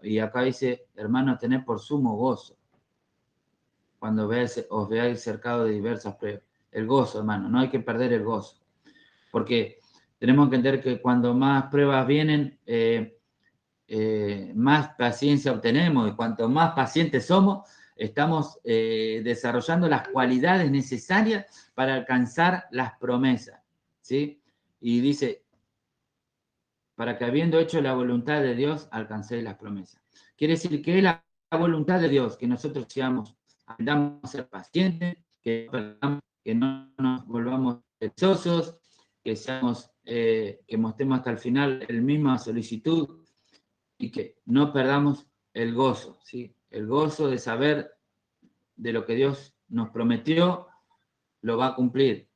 Y acá dice, hermanos, tened por sumo gozo cuando os veáis cercados de diversas pruebas. El gozo, hermano, no hay que perder el gozo. Porque tenemos que entender que cuando más pruebas vienen, más paciencia obtenemos, y cuanto más pacientes somos, estamos desarrollando las cualidades necesarias para alcanzar las promesas, ¿sí? Y dice, para que habiendo hecho la voluntad de Dios, alcancéis las promesas. Quiere decir que es la voluntad de Dios, que nosotros aprendamos a ser pacientes, que no nos volvamos perezosos, que mostremos hasta el final la misma solicitud, y que no perdamos el gozo, ¿sí? El gozo de saber de lo que Dios nos prometió, lo va a cumplir.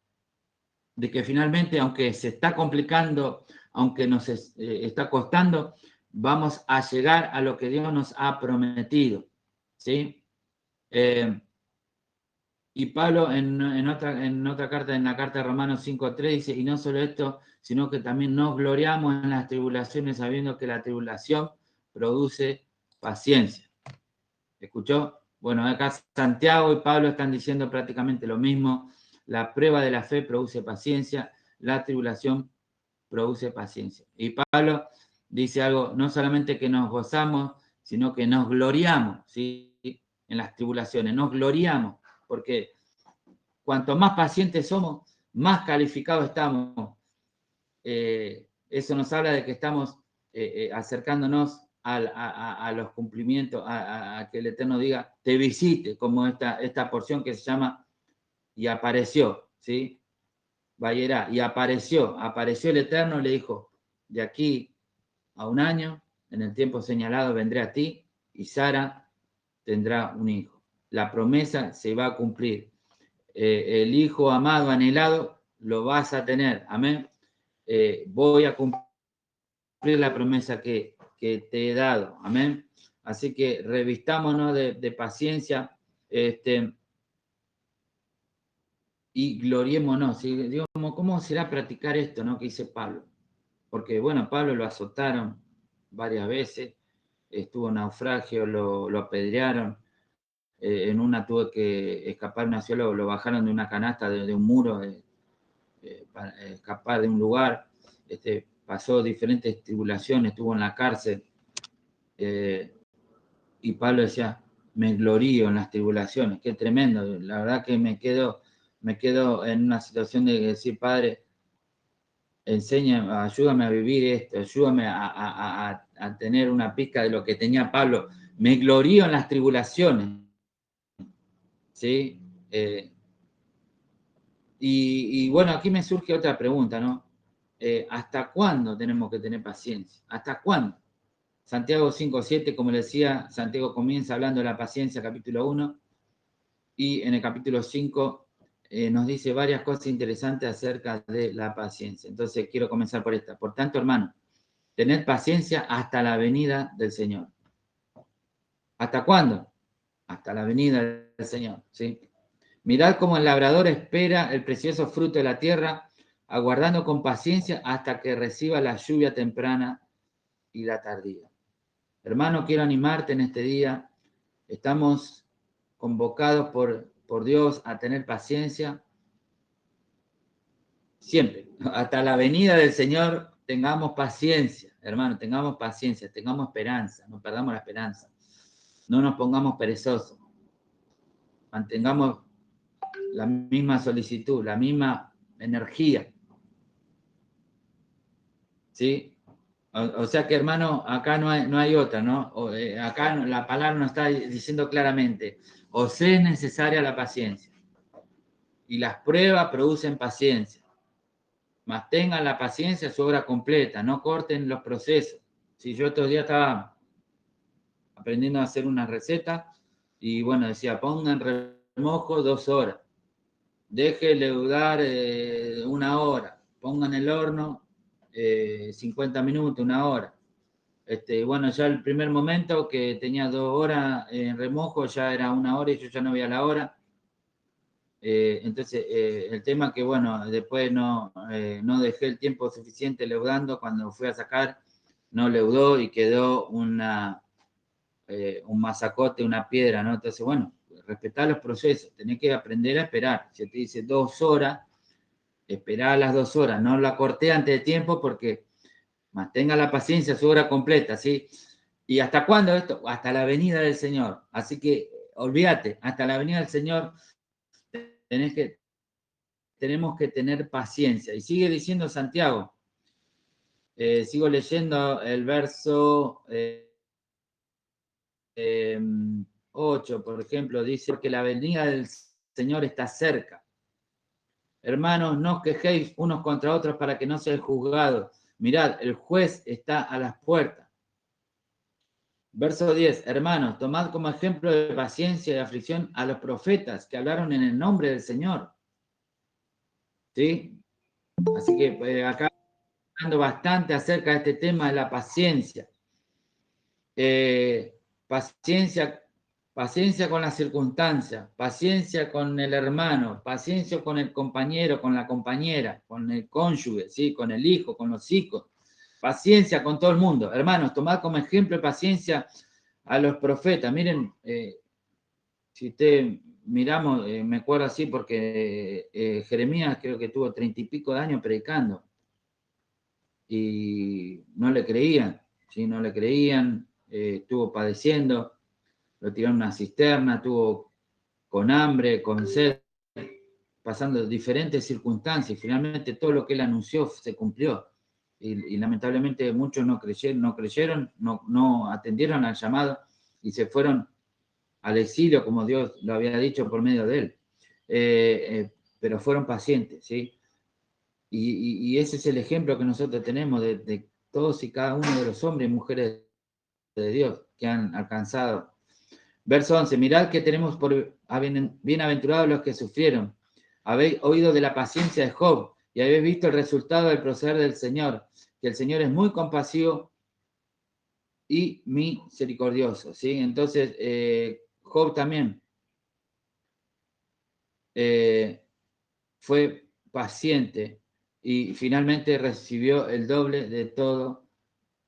De que finalmente, aunque se está complicando, aunque nos está costando, vamos a llegar a lo que Dios nos ha prometido, ¿sí? Y Pablo en otra carta, en la carta de Romanos 5:3, dice, y no solo esto, sino que también nos gloriamos en las tribulaciones, sabiendo que la tribulación produce paciencia. ¿Escuchó? Bueno, acá Santiago y Pablo están diciendo prácticamente lo mismo. La prueba de la fe produce paciencia, la tribulación produce paciencia. Y Pablo dice algo, no solamente que nos gozamos, sino que nos gloriamos, ¿sí? En las tribulaciones, nos gloriamos, porque cuanto más pacientes somos, más calificados estamos. Eso nos habla de que estamos acercándonos a los cumplimientos, a que el Eterno diga, te visite, como esta porción que se llama, y apareció, ¿sí? Vayera, y apareció el Eterno, le dijo, de aquí a un año, en el tiempo señalado, vendré a ti, y Sara tendrá un hijo. La promesa se va a cumplir. El hijo amado, anhelado, lo vas a tener, amén. Voy a cumplir la promesa que te he dado, amén. Así que revistámonos de paciencia, y gloriémonos. ¿Sí? Digo, ¿cómo será practicar esto, no? Que dice Pablo. Porque, bueno, Pablo lo azotaron varias veces, estuvo en naufragio, lo apedrearon, en una tuvo que escapar de una ciudad, lo bajaron de una canasta, de un muro, para escapar de un lugar, pasó diferentes tribulaciones, estuvo en la cárcel, y Pablo decía, me glorío en las tribulaciones, qué tremendo, la verdad que me quedo en una situación de decir, Padre, enséñame, ayúdame a vivir esto, ayúdame a tener una pizca de lo que tenía Pablo, me glorío en las tribulaciones, ¿sí? Y bueno, aquí me surge otra pregunta, ¿no? ¿Hasta cuándo tenemos que tener paciencia? ¿Hasta cuándo? Santiago 5:7, como le decía, Santiago comienza hablando de la paciencia, capítulo 1, y en el capítulo 5 nos dice varias cosas interesantes acerca de la paciencia. Entonces quiero comenzar por esta. Por tanto, hermano, tened paciencia hasta la venida del Señor. ¿Hasta cuándo? Hasta la venida del Señor, ¿sí? Mirad cómo el labrador espera el precioso fruto de la tierra, aguardando con paciencia hasta que reciba la lluvia temprana y la tardía. Hermano, quiero animarte en este día. Estamos convocados por Dios a tener paciencia siempre. Hasta la venida del Señor tengamos paciencia, hermano, tengamos paciencia, tengamos esperanza, no perdamos la esperanza. No nos pongamos perezosos. Mantengamos la misma solicitud, la misma energía. ¿Sí? O sea que, hermano, acá no hay otra, ¿no? Acá la palabra nos está diciendo claramente, os es necesaria la paciencia. Y las pruebas producen paciencia. Mas tengan la paciencia su obra completa, no corten los procesos. Si yo estos días estaba aprendiendo a hacer una receta y bueno, decía, pongan remojo 2 horas, deje leudar 1 hora, pongan el horno 50 minutos, 1 hora. Bueno, ya el primer momento que tenía 2 horas en remojo, ya era 1 hora y yo ya no veía la hora. Entonces, el tema que, bueno, después no dejé el tiempo suficiente leudando, cuando fui a sacar, no leudó y quedó un masacote, una piedra, ¿no? Entonces, bueno, respetar los procesos, tenés que aprender a esperar. Si te dice 2 horas, esperá las 2 horas, no la corté antes de tiempo porque mantenga la paciencia, su hora completa, ¿sí? ¿Y hasta cuándo esto? Hasta la venida del Señor. Así que, olvídate, hasta la venida del Señor tenemos que tener paciencia. Y sigue diciendo Santiago, sigo leyendo el verso 8, por ejemplo, dice que la venida del Señor está cerca. Hermanos, no os quejéis unos contra otros para que no seáis juzgados. Mirad, el juez está a las puertas. Verso 10, hermanos, tomad como ejemplo de paciencia y aflicción a los profetas que hablaron en el nombre del Señor. ¿Sí? Así que acá hablando bastante acerca de este tema de la paciencia. Paciencia con las circunstancias, paciencia con el hermano, paciencia con el compañero, con la compañera, con el cónyuge, ¿sí? Con el hijo, con los hijos. Paciencia con todo el mundo. Hermanos, tomad como ejemplo de paciencia a los profetas. Miren, si usted miramos, me acuerdo así porque Jeremías creo que tuvo 30 y pico de años predicando y no le creían, ¿sí? No le creían, estuvo padeciendo, lo tiraron a una cisterna, estuvo con hambre, con sed, pasando diferentes circunstancias. Finalmente todo lo que él anunció se cumplió. Y lamentablemente muchos no creyeron, no atendieron al llamado y se fueron al exilio, como Dios lo había dicho por medio de él. Pero fueron pacientes, ¿sí? Y ese es el ejemplo que nosotros tenemos de todos y cada uno de los hombres y mujeres de Dios que han alcanzado. Verso 11, mirad que tenemos por bienaventurados los que sufrieron. Habéis oído de la paciencia de Job y habéis visto el resultado del proceder del Señor, que el Señor es muy compasivo y misericordioso, ¿sí? Entonces, Job también fue paciente y finalmente recibió el doble de todo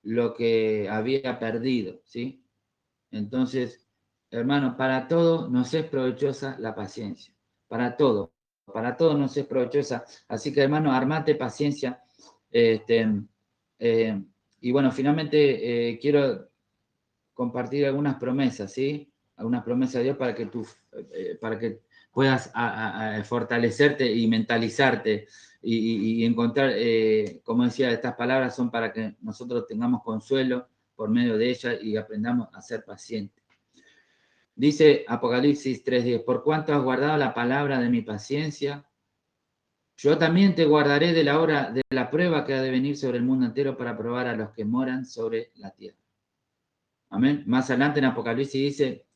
lo que había perdido, ¿sí? Entonces, hermano, para todo nos es provechosa la paciencia, para todo nos es provechosa. Así que, hermano, armate paciencia. Este, eh, y bueno, finalmente quiero compartir algunas promesas, ¿sí? Algunas promesas de Dios para que puedas a fortalecerte y mentalizarte y encontrar, como decía, estas palabras son para que nosotros tengamos consuelo por medio de ellas y aprendamos a ser pacientes. Dice Apocalipsis 3:10, por cuanto has guardado la palabra de mi paciencia, yo también te guardaré de la hora de la prueba que ha de venir sobre el mundo entero para probar a los que moran sobre la tierra. Amén. Más adelante en Apocalipsis dice,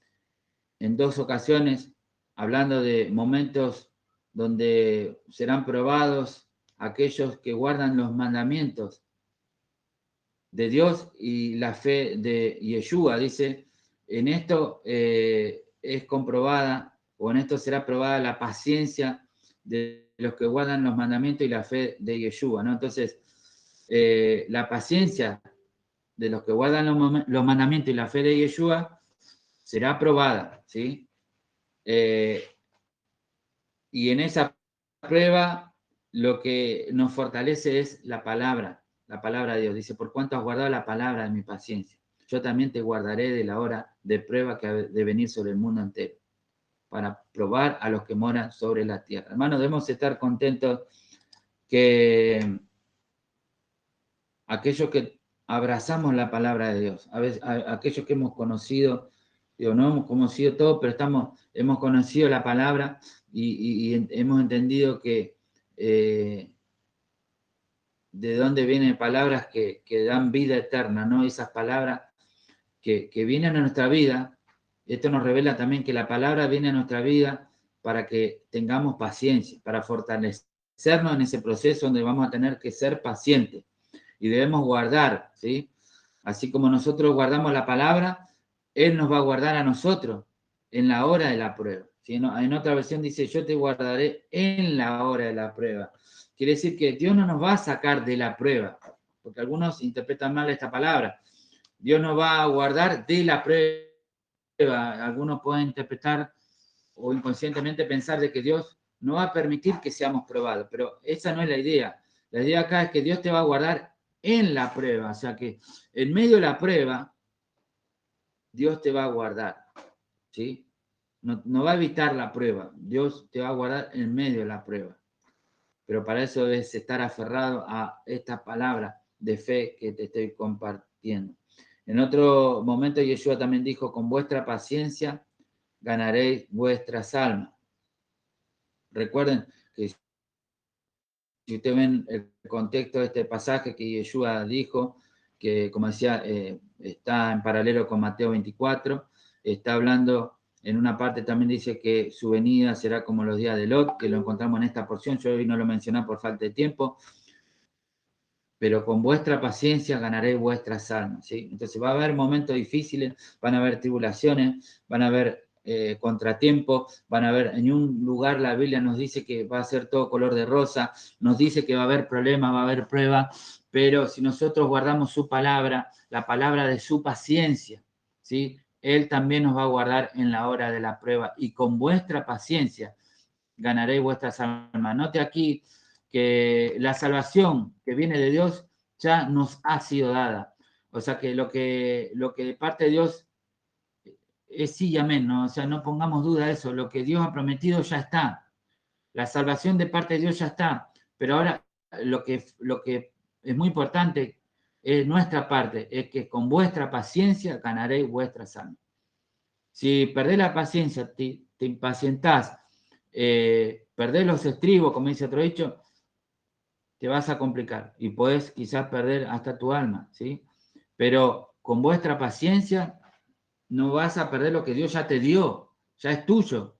en 2 ocasiones, hablando de momentos donde serán probados aquellos que guardan los mandamientos de Dios y la fe de Yeshua. Dice, en esto es comprobada, o en esto será probada la paciencia de los que guardan los mandamientos y la fe de Yeshua, ¿no? Entonces, la paciencia de los que guardan los mandamientos y la fe de Yeshua será probada, ¿sí? Y en esa prueba lo que nos fortalece es la palabra de Dios. Dice, por cuanto has guardado la palabra de mi paciencia, yo también te guardaré de la hora de prueba que ha de venir sobre el mundo entero, para probar a los que moran sobre la tierra. Hermanos, debemos estar contentos que aquellos que abrazamos la palabra de Dios, aquellos que hemos conocido, digo, no hemos conocido todo, pero hemos conocido la palabra y hemos entendido que de dónde vienen palabras que dan vida eterna, ¿no? Esas palabras que vienen a nuestra vida. Esto nos revela también que la palabra viene a nuestra vida para que tengamos paciencia, para fortalecernos en ese proceso donde vamos a tener que ser pacientes y debemos guardar, ¿sí? Así como nosotros guardamos la palabra, Él nos va a guardar a nosotros en la hora de la prueba. ¿Sí? En otra versión dice, yo te guardaré en la hora de la prueba. Quiere decir que Dios no nos va a sacar de la prueba, porque algunos interpretan mal esta palabra. Dios nos va a guardar de la prueba. Algunos pueden interpretar o inconscientemente pensar de que Dios no va a permitir que seamos probados, pero esa no es la idea. La idea acá es que Dios te va a guardar en la prueba, o sea que en medio de la prueba, Dios te va a guardar, ¿sí? No va a evitar la prueba, Dios te va a guardar en medio de la prueba. Pero para eso debes estar aferrado a esta palabra de fe que te estoy compartiendo. En otro momento Yeshua también dijo, con vuestra paciencia ganaréis vuestras almas. Recuerden que si ustedes ven el contexto de este pasaje que Yeshua dijo, que como decía, está en paralelo con Mateo 24, está hablando, en una parte también dice que su venida será como los días de Lot, que lo encontramos en esta porción, yo hoy no lo mencioné por falta de tiempo, pero con vuestra paciencia ganaré vuestras almas, ¿sí? Entonces va a haber momentos difíciles, van a haber tribulaciones, van a haber contratiempos, van a haber, en un lugar la Biblia nos dice que va a ser todo color de rosa, nos dice que va a haber problemas, va a haber pruebas, pero si nosotros guardamos su palabra, la palabra de su paciencia, ¿sí? Él también nos va a guardar en la hora de la prueba y con vuestra paciencia ganaréis vuestras almas. Note aquí que la salvación que viene de Dios ya nos ha sido dada. O sea que lo que de parte de Dios es sí y amén, ¿no? O sea, no pongamos duda de eso. Lo que Dios ha prometido ya está. La salvación de parte de Dios ya está. Pero ahora lo que es muy importante es nuestra parte, es que con vuestra paciencia ganaréis vuestras almas. Si perdés la paciencia, te impacientás, perdés los estribos, como dice otro dicho, te vas a complicar y podés quizás perder hasta tu alma, ¿sí? Pero con vuestra paciencia no vas a perder lo que Dios ya te dio, ya es tuyo.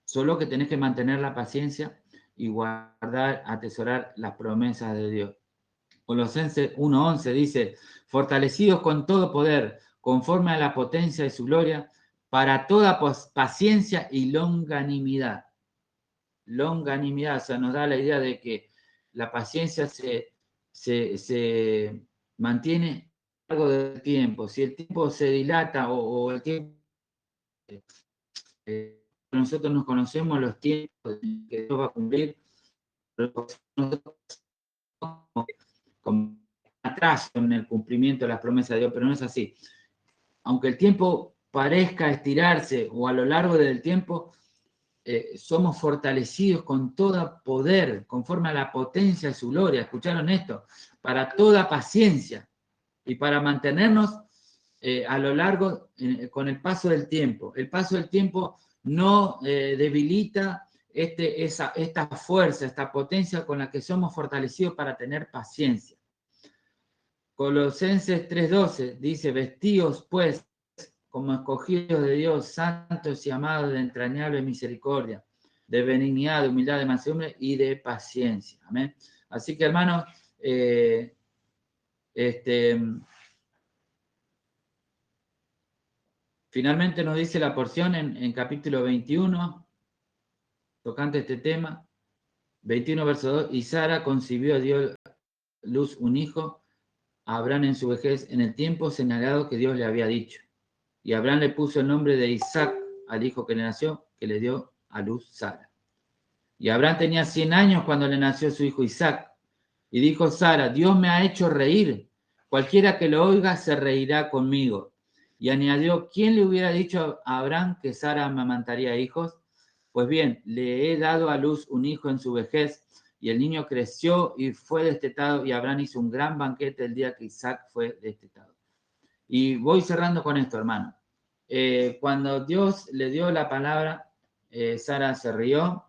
Solo que tenés que mantener la paciencia y guardar, atesorar las promesas de Dios. Colosenses 1:11 dice, fortalecidos con todo poder, conforme a la potencia de su gloria, para toda paciencia y longanimidad. Longanimidad, o sea, nos da la idea de que la paciencia se mantiene a lo largo del tiempo. Si el tiempo se dilata o el tiempo... nosotros nos conocemos los tiempos que Dios va a cumplir, nosotros con atraso en el cumplimiento de las promesas de Dios, pero no es así. Aunque el tiempo parezca estirarse o a lo largo del tiempo, somos fortalecidos con todo poder, conforme a la potencia de su gloria. ¿Escucharon esto? Para toda paciencia y para mantenernos a lo largo, con el paso del tiempo. El paso del tiempo no debilita esta fuerza, esta potencia con la que somos fortalecidos para tener paciencia. Colosenses 3:12 dice, vestíos pues como escogidos de Dios, santos y amados de entrañable misericordia, de benignidad, de humildad, de mansedumbre y de paciencia. Amén. Así que, hermanos, finalmente nos dice la porción en capítulo 21, tocante este tema, 21 verso 2, y Sara concibió, dio luz un hijo a Abraham en su vejez, en el tiempo señalado que Dios le había dicho. Y Abraham le puso el nombre de Isaac al hijo que le nació, que le dio a luz Sara. Y Abraham tenía 100 años cuando le nació su hijo Isaac. Y dijo Sara, Dios me ha hecho reír. Cualquiera que lo oiga se reirá conmigo. Y añadió, ¿quién le hubiera dicho a Abraham que Sara amamantaría hijos? Pues bien, le he dado a luz un hijo en su vejez, y el niño creció y fue destetado, y Abraham hizo un gran banquete el día que Isaac fue destetado. Y voy cerrando con esto, hermano. Cuando Dios le dio la palabra, Sara se rió.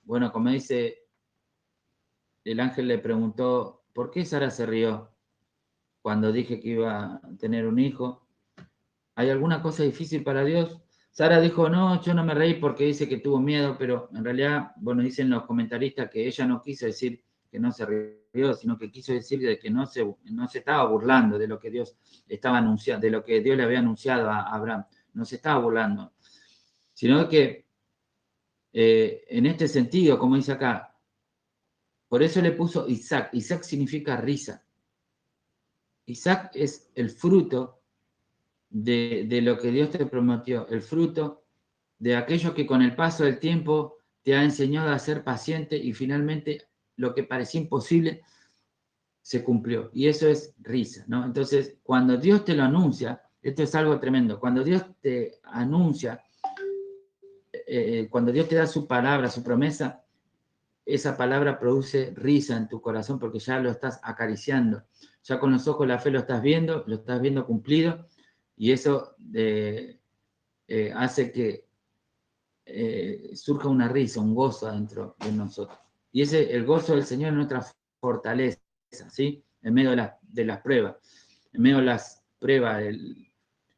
Bueno, como dice, el ángel le preguntó, ¿por qué Sara se rió cuando dije que iba a tener un hijo? ¿Hay alguna cosa difícil para Dios? Sara dijo, no, yo no me reí porque dice que tuvo miedo, pero en realidad, bueno, dicen los comentaristas que ella no quiso decir que no se rió, sino que quiso decir de que no se estaba burlando de lo que Dios estaba anunciando, de lo que Dios le había anunciado a Abraham. No se estaba burlando, sino que en este sentido, como dice acá, por eso le puso Isaac. Isaac significa risa. Isaac es el fruto de lo que Dios te prometió, el fruto de aquello que con el paso del tiempo te ha enseñado a ser paciente y finalmente lo que parecía imposible se cumplió. Y eso es risa, ¿no? Entonces, cuando Dios te lo anuncia, esto es algo tremendo, cuando Dios te anuncia, cuando Dios te da su palabra, su promesa, esa palabra produce risa en tu corazón porque ya lo estás acariciando, ya con los ojos de la fe lo estás viendo cumplido, y eso hace que surja una risa, un gozo adentro de nosotros. Y el gozo del Señor es nuestra fortaleza, ¿sí? En medio de las pruebas, en medio de las pruebas,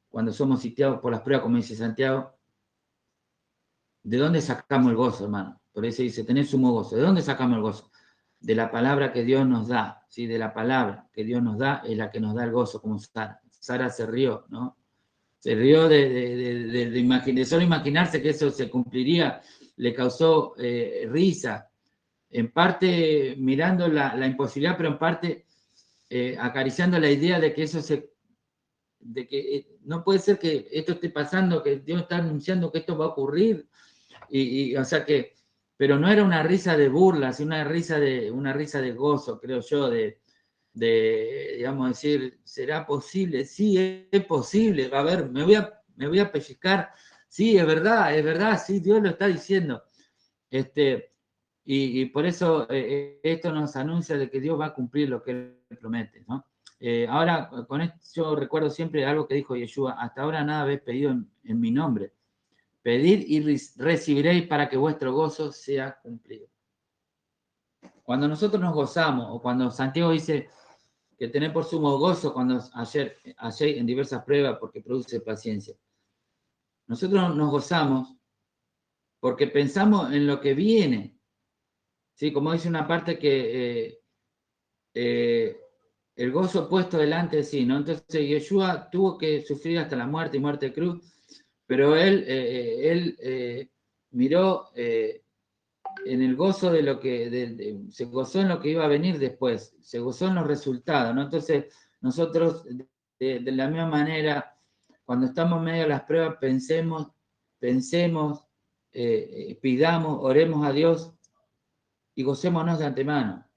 cuando somos sitiados por las pruebas, como dice Santiago, ¿de dónde sacamos el gozo, hermano? Por eso dice, tenés sumo gozo. ¿De dónde sacamos el gozo? De la palabra que Dios nos da, ¿sí? De la palabra que Dios nos da es la que nos da el gozo, como Sara. Sara se rió, ¿no? Se rió de solo imaginarse que eso se cumpliría, le causó risa, en parte mirando la imposibilidad, pero en parte acariciando la idea de que eso de que no puede ser que esto esté pasando, que Dios está anunciando que esto va a ocurrir, o sea que, pero no era una risa de burla, sino una risa de gozo, creo yo, digamos, decir, ¿será posible? Sí, es posible, a ver, me voy a pellizcar, sí, es verdad, sí, Dios lo está diciendo. Y por eso esto nos anuncia de que Dios va a cumplir lo que Él promete, ¿no? Ahora, con esto yo recuerdo siempre algo que dijo Yeshua, hasta ahora nada habéis pedido en mi nombre. Pedid y recibiréis para que vuestro gozo sea cumplido. Cuando nosotros nos gozamos, o cuando Santiago dice que tener por sumo gozo cuando ayer en diversas pruebas porque produce paciencia. Nosotros nos gozamos porque pensamos en lo que viene. ¿Sí? Como dice una parte que el gozo puesto delante de sí, ¿no? Entonces Yeshua tuvo que sufrir hasta la muerte y muerte de cruz, pero él miró en el gozo de lo que, se gozó en lo que iba a venir después, se gozó en los resultados, ¿no? Entonces nosotros de la misma manera, cuando estamos en medio de las pruebas, pensemos, pidamos, oremos a Dios y gocémonos de antemano.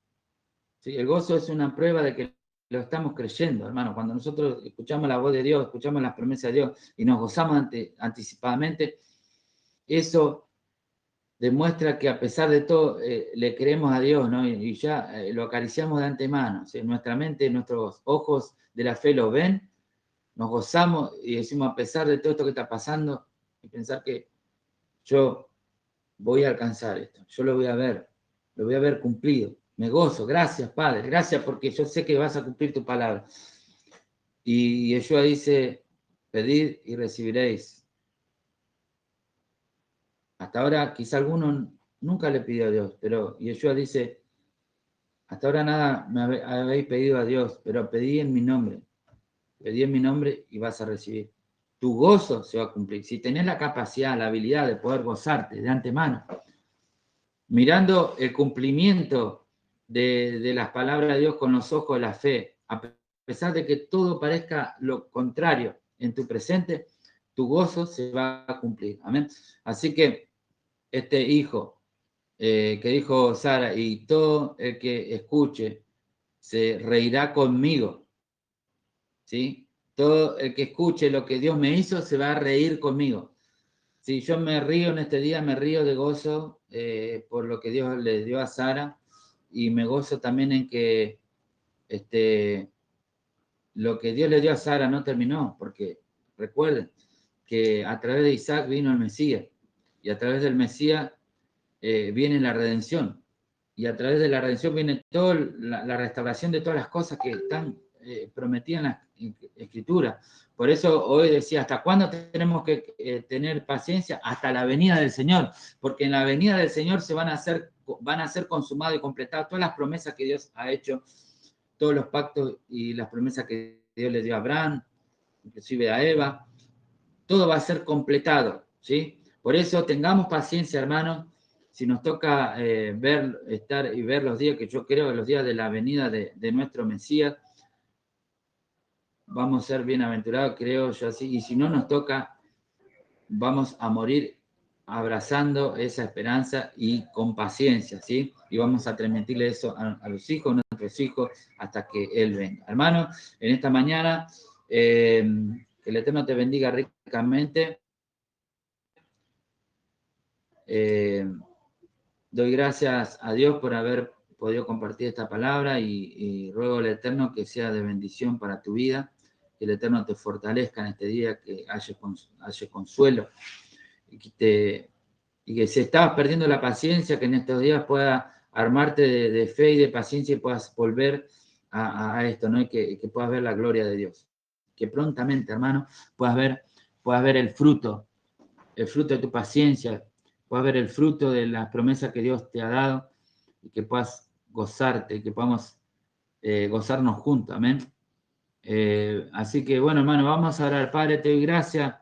¿Sí? El gozo es una prueba de que lo estamos creyendo, hermano. Cuando nosotros escuchamos la voz de Dios, escuchamos las promesas de Dios y nos gozamos anticipadamente, eso demuestra que a pesar de todo le creemos a Dios, ¿no? Y ya lo acariciamos de antemano. ¿Sí? Nuestra mente, nuestros ojos de la fe lo ven, nos gozamos y decimos, a pesar de todo esto que está pasando, y pensar que yo voy a alcanzar esto, yo lo voy a ver cumplido. Me gozo, gracias Padre, gracias porque yo sé que vas a cumplir tu palabra. Y Yeshua dice, pedid y recibiréis. Hasta ahora quizá alguno nunca le pidió a Dios, pero Yeshua dice, hasta ahora nada me habéis pedido a Dios, pero pedí en mi nombre y vas a recibir. Tu gozo se va a cumplir. Si tenés la capacidad, la habilidad de poder gozarte de antemano, mirando el cumplimiento de las palabras de Dios con los ojos de la fe, a pesar de que todo parezca lo contrario en tu presente, tu gozo se va a cumplir. Amén. Así que este hijo que dijo Sara, y todo el que escuche se reirá conmigo, ¿sí? Todo el que escuche lo que Dios me hizo se va a reír conmigo. Si yo me río en este día, me río de gozo por lo que Dios le dio a Sara y me gozo también en que lo que Dios le dio a Sara no terminó, porque recuerden que a través de Isaac vino el Mesías y a través del Mesías viene la redención y a través de la redención viene toda la restauración de todas las cosas que están prometidas en la Escritura. Por eso hoy decía, ¿hasta cuándo tenemos que tener paciencia? Hasta la venida del Señor, porque en la venida del Señor van a ser consumadas y completadas todas las promesas que Dios ha hecho, todos los pactos y las promesas que Dios le dio a Abraham, inclusive a Eva, todo va a ser completado, ¿sí? Por eso tengamos paciencia, hermanos. Si nos toca estar y ver los días, que yo creo que los días de la venida de nuestro Mesías, vamos a ser bienaventurados, creo yo así. Y si no nos toca, vamos a morir abrazando esa esperanza y con paciencia, ¿sí? Y vamos a transmitirle eso a los hijos, a nuestros hijos, hasta que Él venga. Hermanos, en esta mañana, que el Eterno te bendiga ricamente. Doy gracias a Dios por haber podido compartir esta palabra y ruego al Eterno que sea de bendición para tu vida, que el Eterno te fortalezca en este día, que haya consuelo y que si estabas perdiendo la paciencia, que en estos días pueda armarte de fe y de paciencia y puedas volver a esto, ¿no? Y que puedas ver la gloria de Dios. Que prontamente, hermano, puedas ver el fruto de tu paciencia, puedas ver el fruto de las promesas que Dios te ha dado y que puedas gozarte, que podamos gozarnos juntos, amén. Así que bueno, hermano, vamos a orar. Padre, te doy gracias